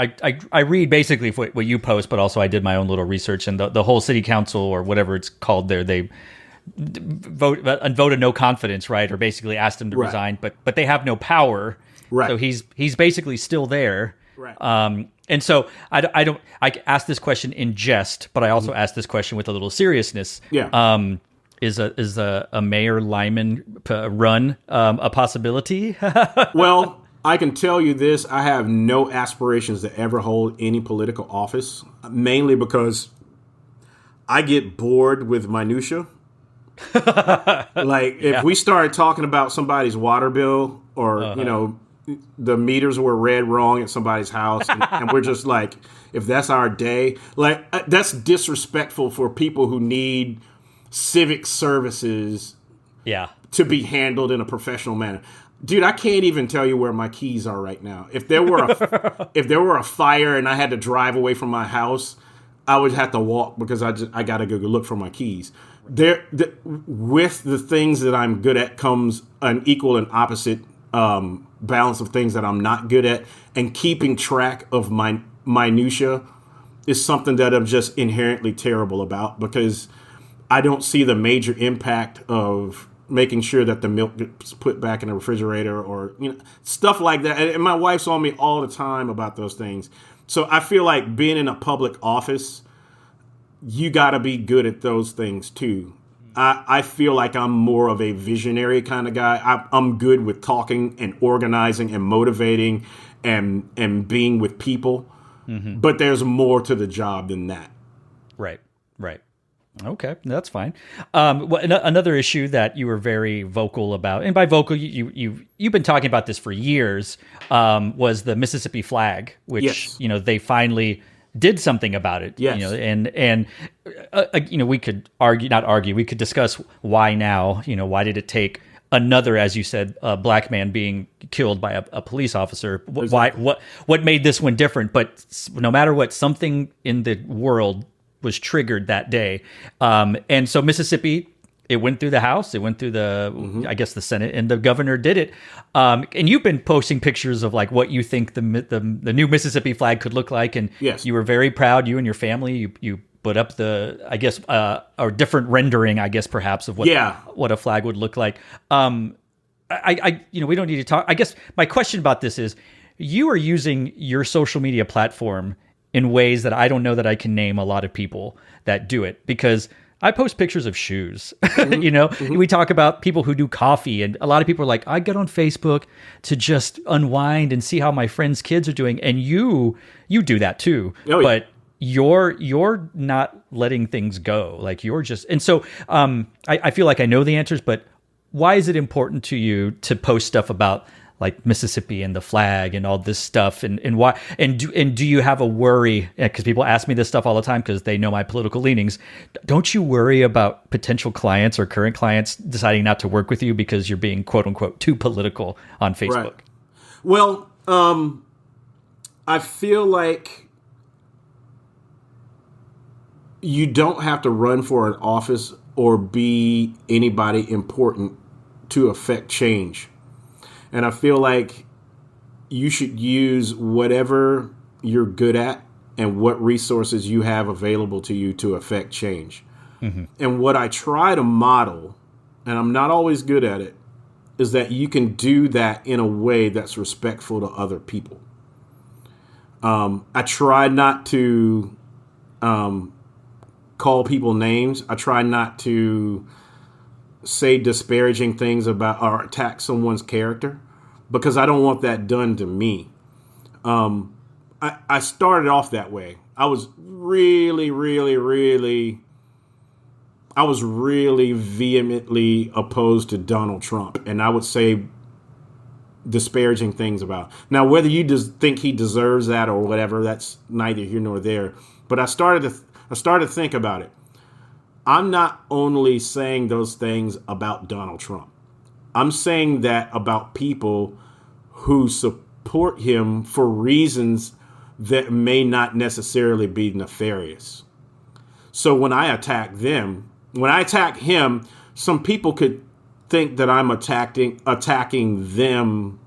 I read basically what you post, but also I did my own little research, and the whole city council or whatever it's called there, they vote a no confidence, right? Or basically asked him to resign, but they have no power. Right. So he's basically still there. Right. And so I ask this question in jest, but I also ask this question with a little seriousness. Yeah. Is a Mayor Lymon run a possibility? Well, I can tell you this, I have no aspirations to ever hold any political office, mainly because I get bored with minutia. Like, if we start talking about somebody's water bill or, the meters were read wrong at somebody's house, and we're just like, if that's our day, like that's disrespectful for people who need civic services Yeah. to be handled in a professional manner. Dude, I can't even tell you where my keys are right now. If there were a fire and I had to drive away from my house, I would have to walk because I got to go look for my keys. With the things that I'm good at comes an equal and opposite balance of things that I'm not good at, and keeping track of my minutia is something that I'm just inherently terrible about, because I don't see the major impact of making sure that the milk gets put back in the refrigerator, or stuff like that. And my wife's on me all the time about those things. So I feel like being in a public office, you got to be good at those things too. I feel like I'm more of a visionary kind of guy. I'm good with talking and organizing and motivating and being with people. Mm-hmm. But there's more to the job than that. Right. Okay, that's fine. Another issue that you were very vocal about, and by vocal, you've been talking about this for years, was the Mississippi flag, which yes. They finally did something about it. Yes. And we could we could discuss why now. Why did it take another, as you said, a black man being killed by a police officer? Why? What made this one different? But no matter what, something in the world was triggered that day. And so Mississippi, it went through the House, it went through I guess the Senate, and the governor did it. And you've been posting pictures of like what you think the new Mississippi flag could look like. And yes. You were very proud, you and your family, you put up a different rendering, I guess, perhaps, of what a flag would look like. We don't need to talk. I guess my question about this is, you are using your social media platform in ways that I don't know that I can name a lot of people that do it, because I post pictures of shoes. Mm-hmm. Mm-hmm. We talk about people who do coffee, and a lot of people are like, I get on Facebook to just unwind and see how my friends' kids are doing. And you do that too. Oh, yeah. But you're not letting things go. Like, you're just, and so I feel like I know the answers, but why is it important to you to post stuff about like Mississippi and the flag and all this stuff, and why, and do you have a worry? Because people ask me this stuff all the time because they know my political leanings. Don't you worry about potential clients or current clients deciding not to work with you because you're being quote unquote too political on Facebook? Right. Well, I feel like you don't have to run for an office or be anybody important to affect change. And I feel like you should use whatever you're good at and what resources you have available to you to affect change. Mm-hmm. And what I try to model, and I'm not always good at it, is that you can do that in a way that's respectful to other people. I try not to call people names. I try not to say disparaging things about or attack someone's character, because I don't want that done to me. I started off that way. I was really vehemently opposed to Donald Trump, and I would say disparaging things about. Now, whether you think he deserves that or whatever, that's neither here nor there. But I started to think about it. I'm not only saying those things about Donald Trump. I'm saying that about people who support him for reasons that may not necessarily be nefarious. So when I attack him, some people could think that I'm attacking them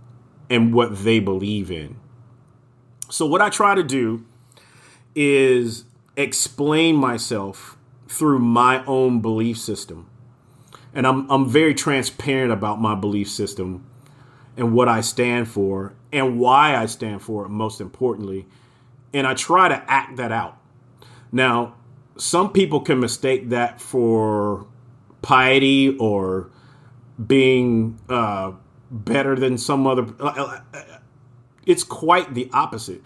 and what they believe in. So what I try to do is explain myself through my own belief system. And I'm very transparent about my belief system and what I stand for and why I stand for it, most importantly. And I try to act that out. Now, some people can mistake that for piety or being better than some other. It's quite the opposite.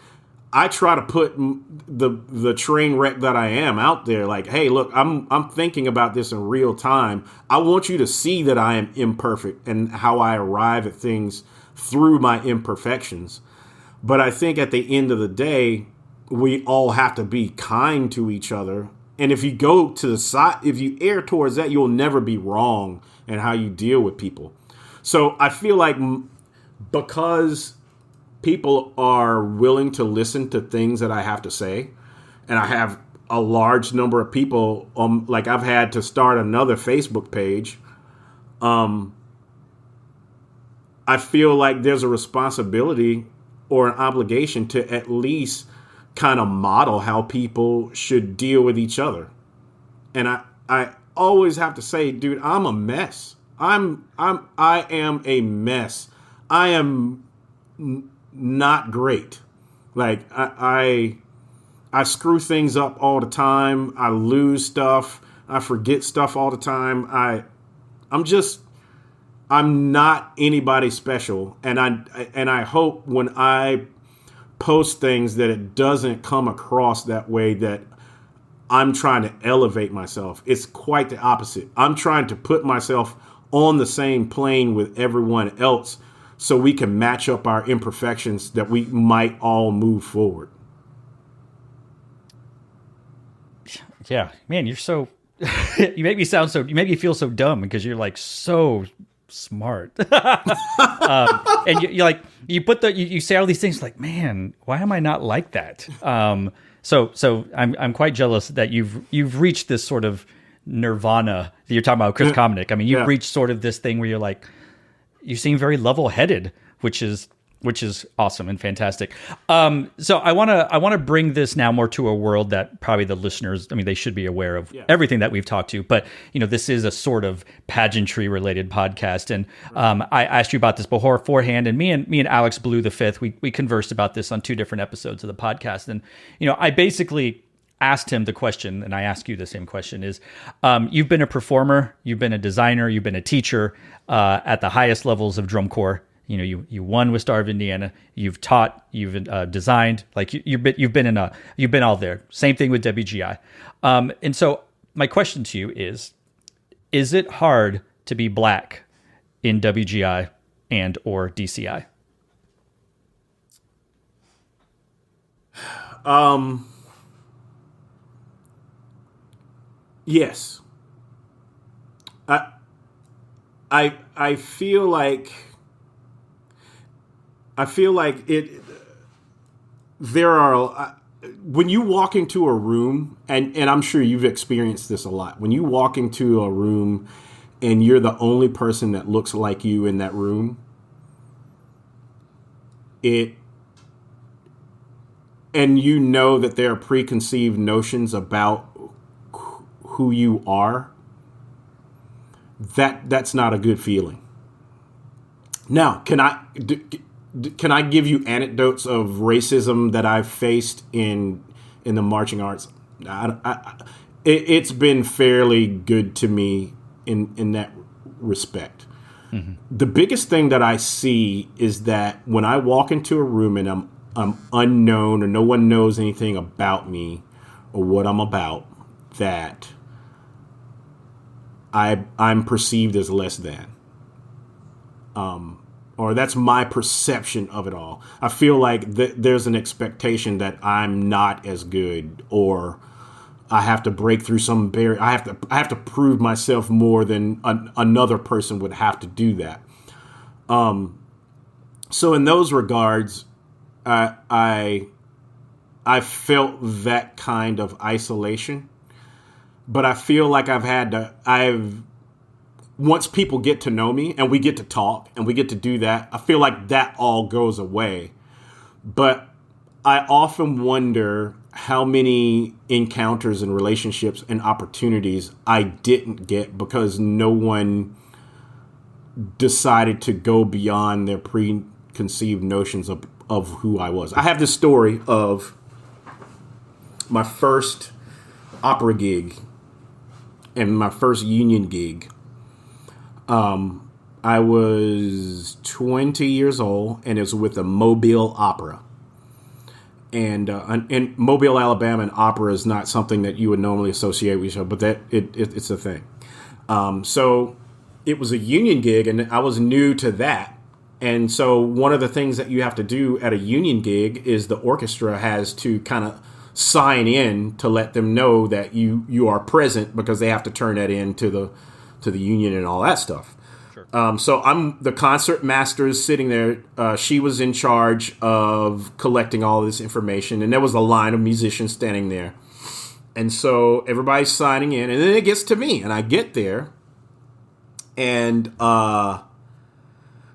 I try to put the train wreck that I am out there. Like, hey, look, I'm thinking about this in real time. I want you to see that I am imperfect and how I arrive at things through my imperfections. But I think at the end of the day, we all have to be kind to each other. And if you go to the side, if you err towards that, you'll never be wrong in how you deal with people. So I feel like because people are willing to listen to things that I have to say, and I have a large number of people, like I've had to start another Facebook page. I feel like there's a responsibility or an obligation to at least kind of model how people should deal with each other. And I always have to say, dude, I'm a mess. I am a mess. I am not great. Like I screw things up all the time. I lose stuff. I forget stuff all the time. I'm not anybody special. And I hope when I post things that it doesn't come across that way, that I'm trying to elevate myself. It's quite the opposite. I'm trying to put myself on the same plane with everyone else so we can match up our imperfections, that we might all move forward. Yeah, man, you're so you make me feel so dumb because you're like so smart. And you say all these things like, man, why am I not like that? So I'm quite jealous that you've reached this sort of nirvana that you're talking about, Chris Komnick. I mean, you've reached sort of this thing where you're like, you seem very level-headed, which is awesome and fantastic. So I want to bring this now more to a world that probably the listeners, I mean, they should be aware of everything that we've talked to, but this is a sort of pageantry related podcast. And I asked you about this beforehand, and me and Alex Blue the Fifth, we conversed about this on 2 different episodes of the podcast. And, I basically asked him the question, and I ask you the same question, is you've been a performer, you've been a designer, you've been a teacher at the highest levels of drum corps. You won with Star of Indiana. You've taught. You've designed. Like you've been all there. Same thing with WGI. And so my question to you is it hard to be Black in WGI and or DCI? Yes. I feel like there are, when you walk into a room, and I'm sure you've experienced this a lot, when you walk into a room and you're the only person that looks like you in that room, and that there are preconceived notions about who you are, that's not a good feeling. Now, can I give you anecdotes of racism that I've faced in the marching arts? It's been fairly good to me in that respect. Mm-hmm. The biggest thing that I see is that when I walk into a room and I'm unknown or no one knows anything about me or what I'm about, that I'm perceived as less than. Or that's my perception of it all. I feel like there's an expectation that I'm not as good, or I have to break through some barrier. I have to prove myself more than another person would have to do that. So in those regards, I felt that kind of isolation, but I feel like once people get to know me and we get to talk and we get to do that, I feel like that all goes away. But I often wonder how many encounters and relationships and opportunities I didn't get because no one decided to go beyond their preconceived notions of who I was. I have this story of my first opera gig and my first union gig. I was 20 years old, and it was with the Mobile Opera. And in Mobile, Alabama, and opera is not something that you would normally associate with each other, but it's a thing. So it was a union gig, and I was new to that. And so one of the things that you have to do at a union gig is the orchestra has to kind of sign in to let them know that you are present, because they have to turn that in to the union and all that stuff. Sure. So I'm the concert master is sitting there. She was in charge of collecting all this information, and there was a line of musicians standing there. And so everybody's signing in, and then it gets to me, and I get there, and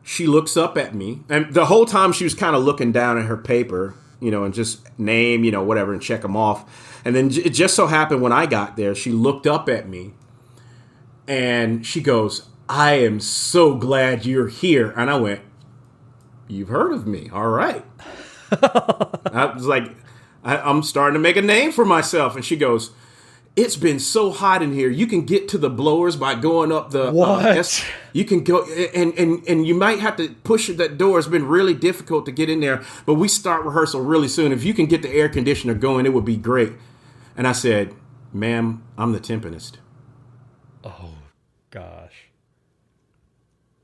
she looks up at me, and the whole time she was kind of looking down at her paper, and just name, whatever, and check them off. And then it just so happened when I got there, she looked up at me, and she goes, "I am so glad you're here." And I went, "You've heard of me, all right." I was like, I'm starting to make a name for myself. And she goes, "It's been so hot in here. You can get to the blowers by going up the what? You can go and you might have to push that door. It's been really difficult to get in there, but we start rehearsal really soon. If you can get the air conditioner going, it would be great." And I said, "Ma'am, I'm the timpanist." Oh gosh.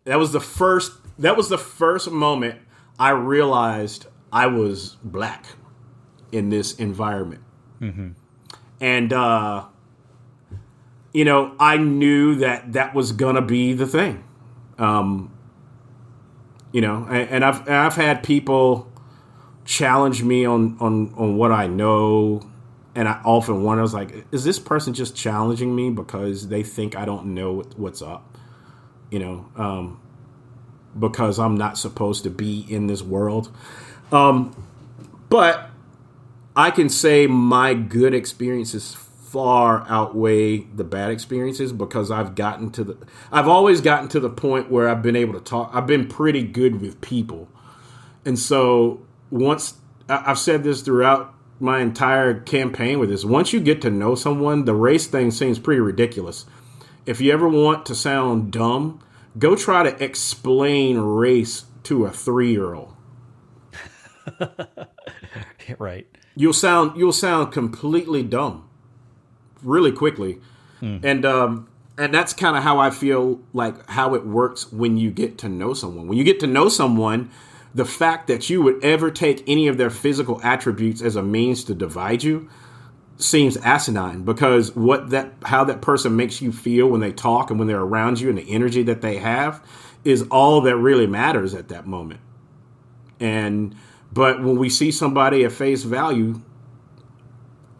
That was the first moment I realized I was black in this environment. Mm-hmm. And, I knew that was going to be the thing. And I've had people challenge me on what I know. And I often wonder, I was like, is this person just challenging me because they think I don't know what's up? Because I'm not supposed to be in this world. But I can say my good experiences far outweigh the bad experiences, because I've always gotten to the point where I've been able to talk. I've been pretty good with people. And so once I've said this throughout my entire campaign with this, once you get to know someone, the race thing seems pretty ridiculous. If you ever want to sound dumb, go try to explain race to a 3-year-old. Right. You'll sound completely dumb really quickly. And that's kind of how I feel like how it works when you get to know someone. When you get to know someone, the fact that you would ever take any of their physical attributes as a means to divide you seems asinine, because how that person makes you feel when they talk and when they're around you and the energy that they have is all that really matters at that moment. But when we see somebody at face value,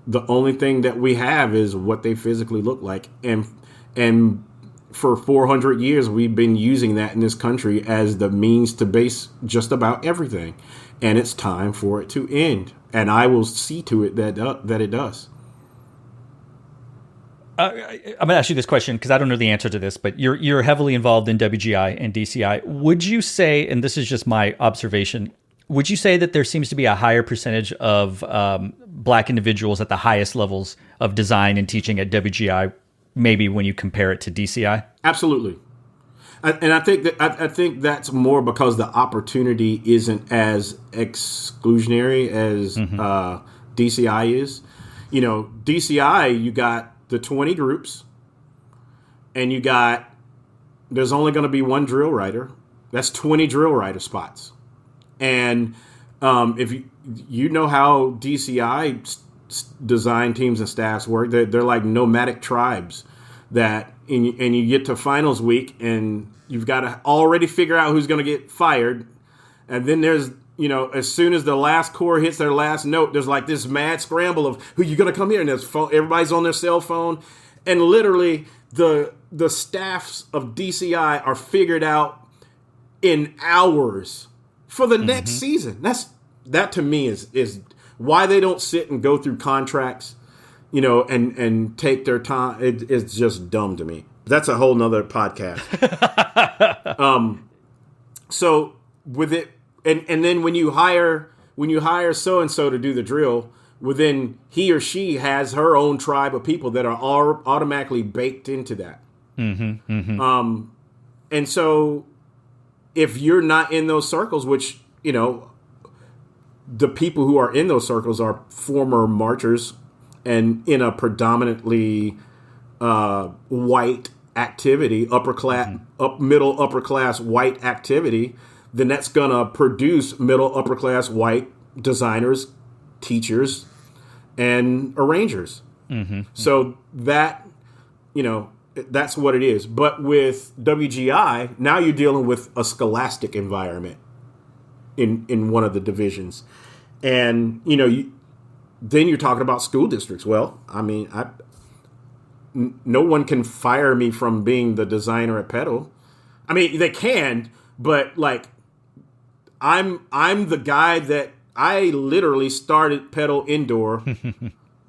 the only thing that we have is what they physically look like. And for 400 years, we've been using that in this country as the means to base just about everything. And it's time for it to end. And I will see to it that it does. I'm going to ask you this question because I don't know the answer to this, but you're heavily involved in WGI and DCI. Would you say, and this is just my observation, would you say that there seems to be a higher percentage of black individuals at the highest levels of design and teaching at WGI, maybe when you compare it to DCI? Absolutely. And I think that's more because the opportunity isn't as exclusionary as DCI is. DCI, you got the 20 groups, and there's only going to be one drill writer. That's 20 drill writer spots. And if you know how DCI design teams and staffs work, they're like nomadic tribes and you get to finals week and you've got to already figure out who's going to get fired. And then there's, as soon as the last core hits their last note, there's like this mad scramble of who you going to come here. And everybody's on their cell phone. And literally the staffs of DCI are figured out in hours for the next season. That to me is why they don't sit and go through contracts, and take their time. It's just dumb to me. That's a whole nother podcast. So with it, and then when you hire so-and-so to do the drill, well, then he or she has her own tribe of people that are all automatically baked into that. And so if you're not in those circles, which, the people who are in those circles are former marchers and in a predominantly white activity, middle upper class white activity, then that's going to produce middle, upper class white designers, teachers, and arrangers. So that, that's what it is. But with WGI, now you're dealing with a scholastic environment in one of the divisions. And, then you're talking about school districts. Well, I mean, no one can fire me from being the designer at Petal. I mean, they can, but like, I'm the guy that I literally started Petal Indoor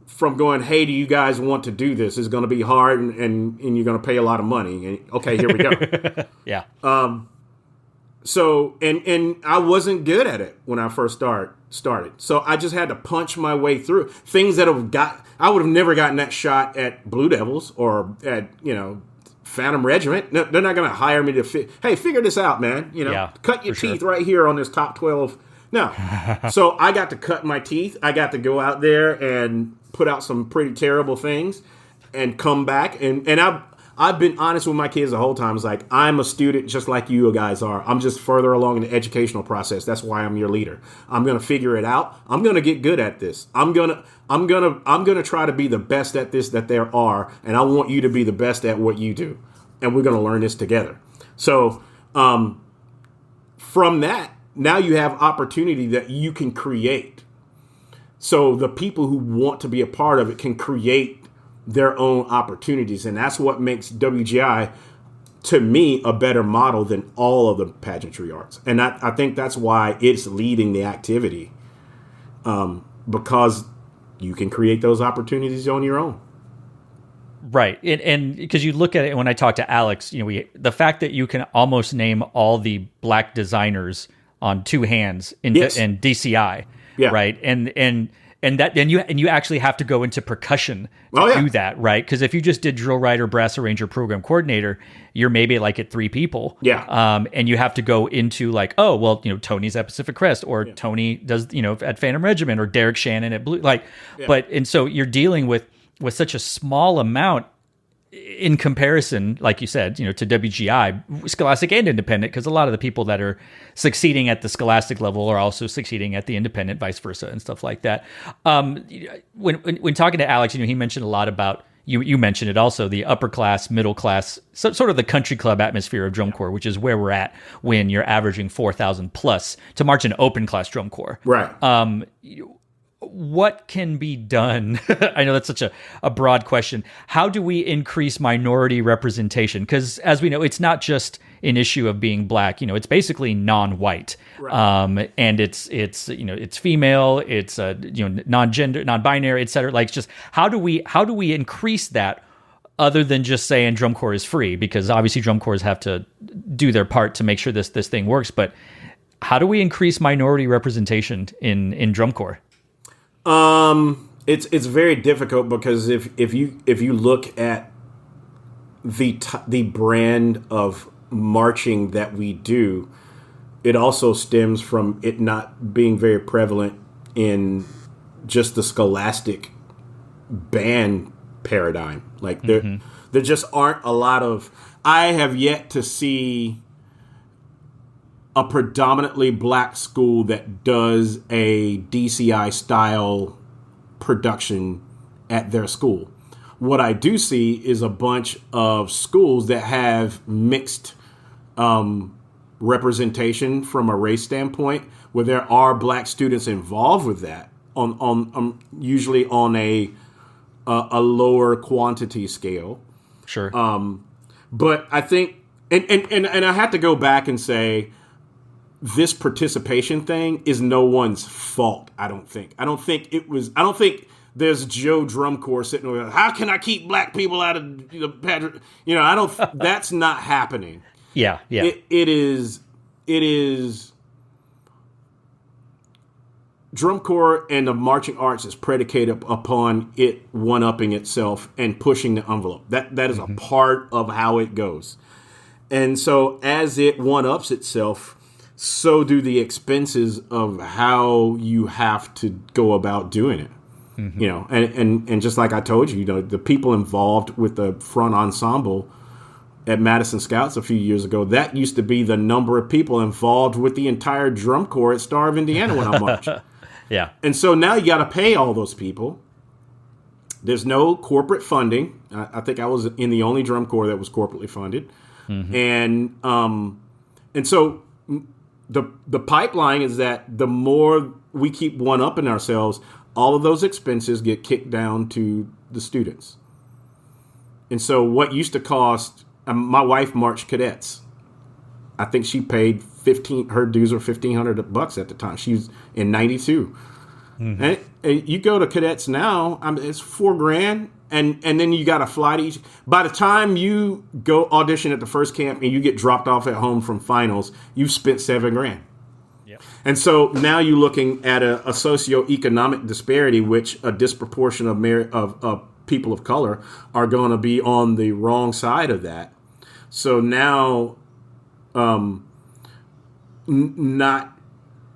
from going, hey, do you guys want to do this? It's going to be hard and you're going to pay a lot of money. And, okay, here we go. Yeah. So, and I wasn't good at it when I first started. So I just had to punch my way through things that I would have never gotten that shot at Blue Devils or at, Phantom Regiment. No, they're not going to hire me to figure this out, man. Cut your teeth right here on this top 12. No. So I got to cut my teeth. I got to go out there and put out some pretty terrible things and come back. And I've been honest with my kids the whole time. It's like, I'm a student just like you guys are. I'm just further along in the educational process. That's why I'm your leader. I'm going to figure it out. I'm going to get good at this. I'm going to try to be the best at this that there are. And I want you to be the best at what you do. And we're going to learn this together. So, from that, now you have opportunity that you can create. So the people who want to be a part of it can create their own opportunities. And that's what makes WGI, to me, a better model than all of the pageantry arts. And I think that's why it's leading the activity, because you can create those opportunities on your own. Right. And because you look at it, when I talk to Alex, the fact that you can almost name all the black designers on two hands in DCI, right? And you actually have to go into percussion to do that, right? Because if you just did drill writer, brass arranger, program coordinator, you're maybe like at 3 people. Yeah. And you have to go into like, oh, well, Tony's at Pacific Crest, or Tony does, at Phantom Regiment, or Derek Shannon at Blue, and so you're dealing with such a small amount in comparison, like you said, to WGI, Scholastic and independent, because a lot of the people that are succeeding at the Scholastic level are also succeeding at the independent, vice versa, and stuff like that. When talking to Alex, he mentioned a lot about, you mentioned it also, the upper class, middle class, sort of the country club atmosphere of drum corps, which is where we're at when you're averaging 4,000 plus to march an open class drum corps. Right. What can be done? I know that's such a broad question. How do we increase minority representation? Because as we know, it's not just an issue of being black. It's basically non-white, right. And it's female, it's non-gender, non-binary, etc. Like, just how do we increase that? Other than just saying drum corps is free, because obviously drum corps have to do their part to make sure this thing works. But how do we increase minority representation in drum corps? It's very difficult, because if you look at the brand of marching that we do, it also stems from it not being very prevalent in just the Scholastic band paradigm. Like there just aren't a lot of. I have yet to see a predominantly black school that does a DCI style production at their school. What I do see is a bunch of schools that have mixed representation from a race standpoint, where there are black students involved with that on usually on a lower quantity scale. Sure. But I think, and I have to go back and say, this participation thing is no one's fault. I don't think there's Joe Drum Corps sitting over there, how can I keep black people out of the pageant? That's not happening. Yeah. It is drum corps and the marching arts is predicated upon it one-upping itself and pushing the envelope. That is a part of how it goes. And so as it one-ups itself, so do the expenses of how you have to go about doing it. And just like I told you, the people involved with the front ensemble at Madison Scouts a few years ago, that used to be the number of people involved with the entire drum corps at Star of Indiana when I marched. Yeah. And so now you got to pay all those people. There's no corporate funding. I think I was in the only drum corps that was corporately funded. And so the pipeline is that the more we keep one-upping ourselves, all of those expenses get kicked down to the students. And so what used to cost, my wife marched cadets. I think she paid her dues were $1,500 at the time. She was in '92. And you go to cadets now, it's $4,000, and then you got to fly to each. By the time you go audition at the first camp and you get dropped off at home from finals, you've spent $7,000. Yep. And so now you're looking at a socioeconomic disparity, which a disproportion of people of color are going to be on the wrong side of that. So now, not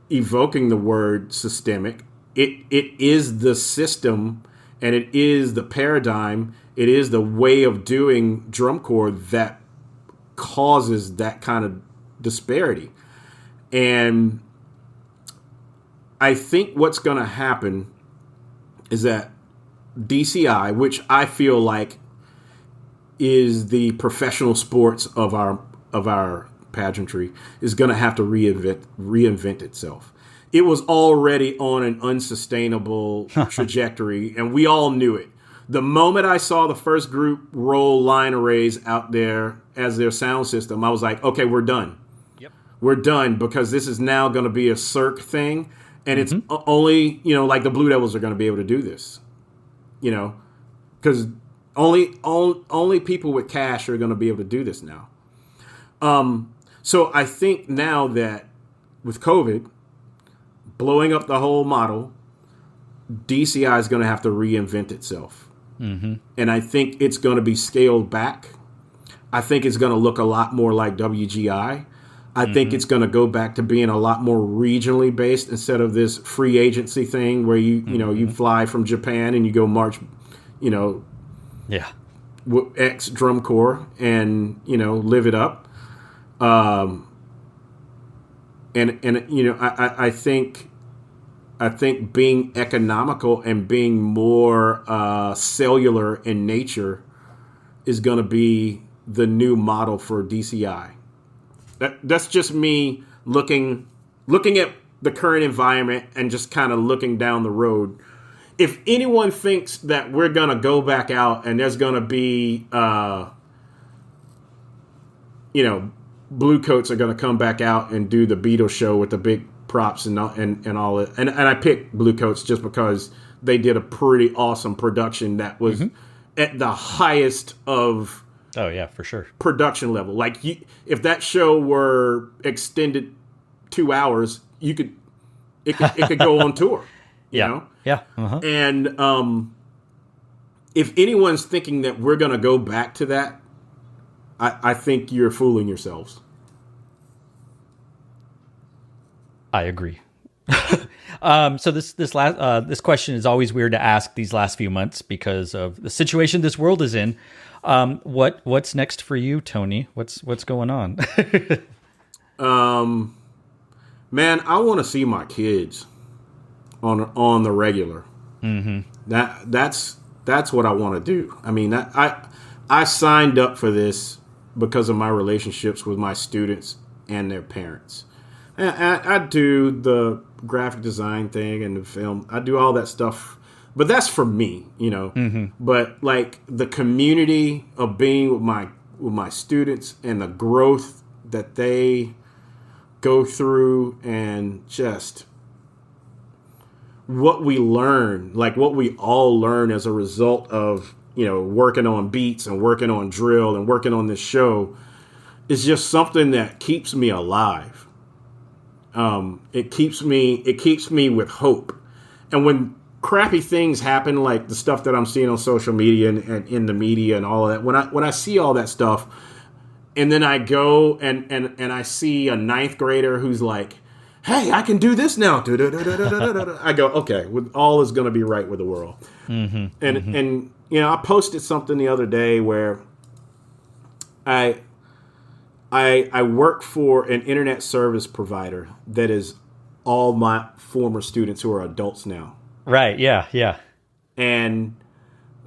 evoking the word systemic, it is the system, and it is the paradigm, it is the way of doing drum corps that causes that kind of disparity. And I think what's going to happen is that DCI, which I feel like is the professional sports of our pageantry, is going to have to reinvent itself. It was already on an unsustainable trajectory, and we all knew it. The moment I saw the first group roll line arrays out there as their sound system, I was like, okay, we're done. Yep. We're done, because this is now going to be a circ thing, and it's only, like the Blue Devils are going to be able to do this, because only people with cash are going to be able to do this now. So I think now that with COVID blowing up the whole model, DCI is going to have to reinvent itself. And I think it's going to be scaled back. I think it's going to look a lot more like WGI. I think it's going to go back to being a lot more regionally based instead of this free agency thing where you fly from Japan and you go march, X drum corps and, live it up. I think being economical and being more cellular in nature is going to be the new model for DCI. That's just me looking at the current environment and just kind of looking down the road. If anyone thinks that we're going to go back out and there's going to be, blue coats are going to come back out and do the Beatles show with the big props and all it. And I picked Blue Coats just because they did a pretty awesome production that was at the highest of for sure production level. Like if that show were extended 2 hours, it could go on tour. You know? Yeah. And if anyone's thinking that we're going to go back to that, I think you're fooling yourselves. I agree. So this question is always weird to ask these last few months because of the situation this world is in. What's next for you, Tony? What's going on? Man, I want to see my kids on the regular. That's what I want to do. I mean, I signed up for this because of my relationships with my students and their parents. And I do the graphic design thing and the film. I do all that stuff, but that's for me, But like the community of being with my students and the growth that they go through and just what we learn, like what we all learn as a result of, working on beats and working on drill and working on this show is just something that keeps me alive. It keeps me with hope. And when crappy things happen, like the stuff that I'm seeing on social media and in the media and all of that, when I see all that stuff, and then I go and I see a ninth grader who's like, hey, I can do this now. I go, okay, all is going to be right with the world. And I posted something the other day where I I work for an internet service provider that is all my former students who are adults now. Right. Yeah. Yeah. And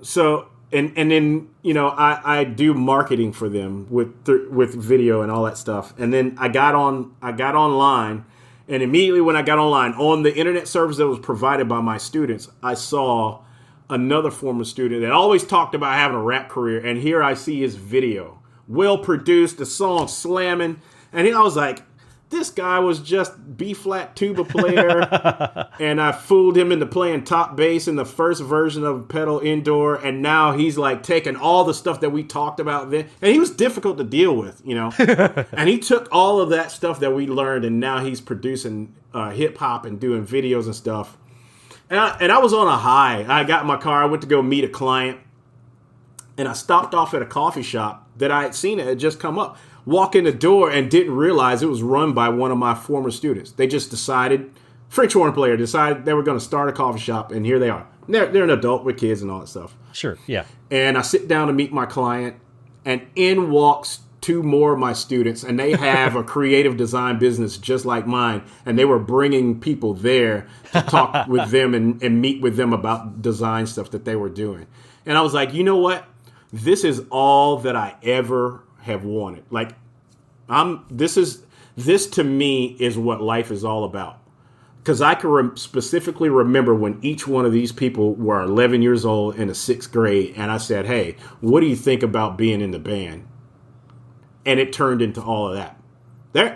so, and then, you know, I do marketing for them with video and all that stuff. And then I got online, and immediately when I got online on the internet service that was provided by my students, I saw another former student that always talked about having a rap career. And here I see his video, well produced, the song slamming. And I was like, this guy was just B-flat tuba player, and I fooled him into playing top bass in the first version of Petal Indoor, and now he's like taking all the stuff that we talked about then, and he was difficult to deal with, you know, and he took all of that stuff that we learned, and now he's producing hip-hop and doing videos and stuff, and I was on a high. I got in my car, I went to go meet a client, and I stopped off at a coffee shop that I had seen it had just come up. Walk in the door and didn't realize it was run by one of my former students. They just decided, French horn player decided they were going to start a coffee shop, and here they are. They're an adult with kids and all that stuff. Sure, yeah. And I sit down to meet my client, and in walks two more of my students, and they have a creative design business just like mine, and they were bringing people there to talk with them and meet with them about design stuff that they were doing. And I was like, you know what? This is all that I ever have wanted. Like, this to me is what life is all about. Because I can specifically remember when each one of these people were 11 years old in the 6th grade, and I said, hey, what do you think about being in the band? And it turned into all of that.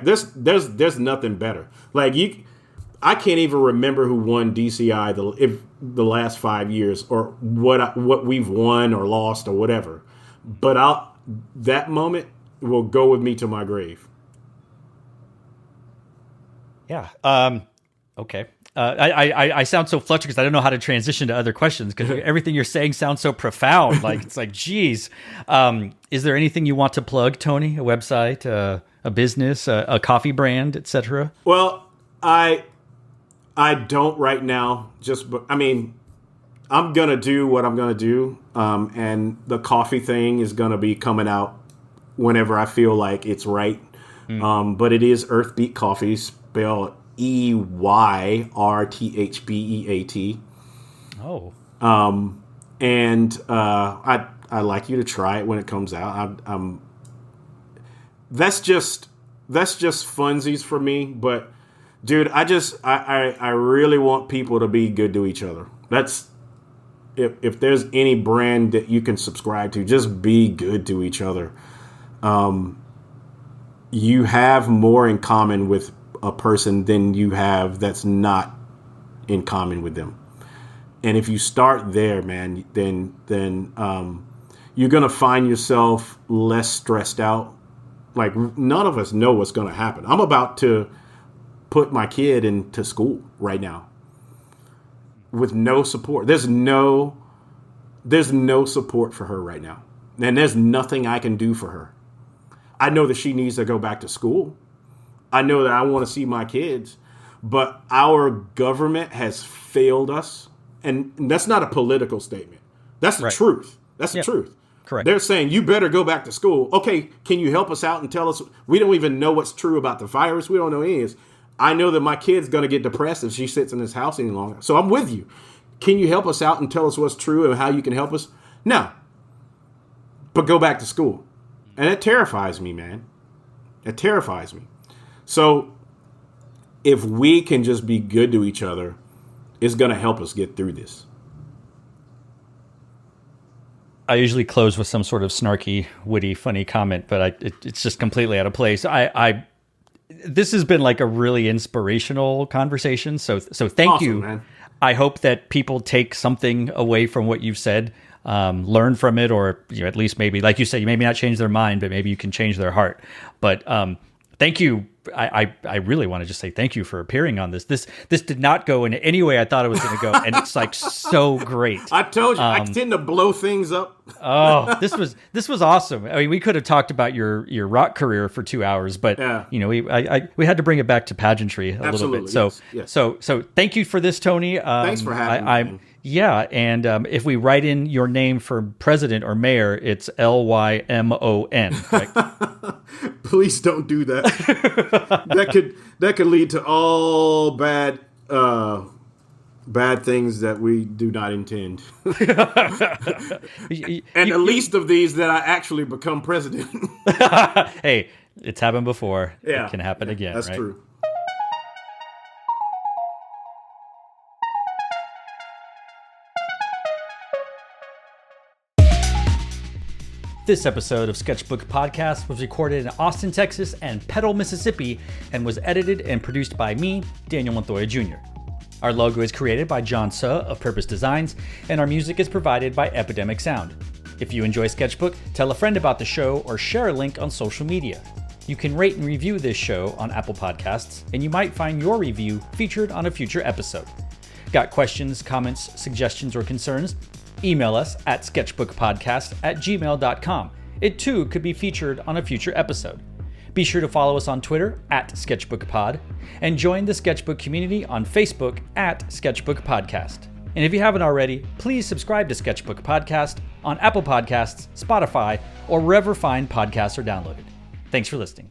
There's nothing better. Like, I can't even remember who won DCI the last 5 years, or what we've won or lost or whatever. But that moment will go with me to my grave. Yeah. Okay. I sound so flustered because I don't know how to transition to other questions, because everything you're saying sounds so profound. Like, it's like, geez. Is there anything you want to plug, Tony? A website, a business, a coffee brand, etc.? Well, I don't right now. I'm going to do what I'm going to do. And the coffee thing is going to be coming out whenever I feel like it's right. But it is Earthbeat Coffee, spelled EYRTHBEAT. Oh. And I'd like you to try it when it comes out. That's just funsies for me. But dude, I really want people to be good to each other. That's, if there's any brand that you can subscribe to, just be good to each other. You have more in common with a person than you have that's not in common with them. And if you start there, man, then you're going to find yourself less stressed out. Like, none of us know what's going to happen. I'm about to put my kid into school right now with no support. There's no support for her right now. And there's nothing I can do for her. I know that she needs to go back to school. I know that I want to see my kids, but our government has failed us. And that's not a political statement. That's the truth. That's the truth. Correct. They're saying, you better go back to school. Okay, can you help us out and tell us? We don't even know what's true about the virus. We don't know any of this. I know that my kid's going to get depressed if she sits in this house any longer. So I'm with you. Can you help us out and tell us what's true and how you can help us? No. But go back to school. And it terrifies me, man. It terrifies me. So if we can just be good to each other, it's going to help us get through this. I usually close with some sort of snarky, witty, funny comment, but it's just completely out of place. This has been like a really inspirational conversation. So thank awesome, you. Man. I hope that people take something away from what you've said, learn from it, or at least maybe, like you said, you maybe not change their mind, but maybe you can change their heart. But thank you. I really want to just say thank you for appearing on this. This did not go in any way I thought it was going to go, and it's like so great. I told you, I tend to blow things up. Oh, this was awesome. I mean, we could have talked about your rock career for 2 hours, but we had to bring it back to pageantry a little bit. So yes. so thank you for this, Tony. Thanks for having me. Yeah, and if we write in your name for president or mayor, it's Lymon. Right? Please don't do that. that could lead to all bad things that we do not intend. And the least of these that I actually become president. Hey, it's happened before. Yeah, it can happen again. That's right? true. This episode of Sketchbook Podcast was recorded in Austin, Texas and Petal, Mississippi, and was edited and produced by me, Daniel Montoya Jr. Our logo is created by John Suh of Purpose Designs, and our music is provided by Epidemic Sound. If you enjoy Sketchbook, tell a friend about the show or share a link on social media. You can rate and review this show on Apple Podcasts, and you might find your review featured on a future episode. Got questions, comments, suggestions, or concerns? Email us at sketchbookpodcast@gmail.com. It too could be featured on a future episode. Be sure to follow us on Twitter at SketchbookPod and join the Sketchbook community on Facebook at Sketchbook Podcast. And if you haven't already, please subscribe to Sketchbook Podcast on Apple Podcasts, Spotify, or wherever fine podcasts are downloaded. Thanks for listening.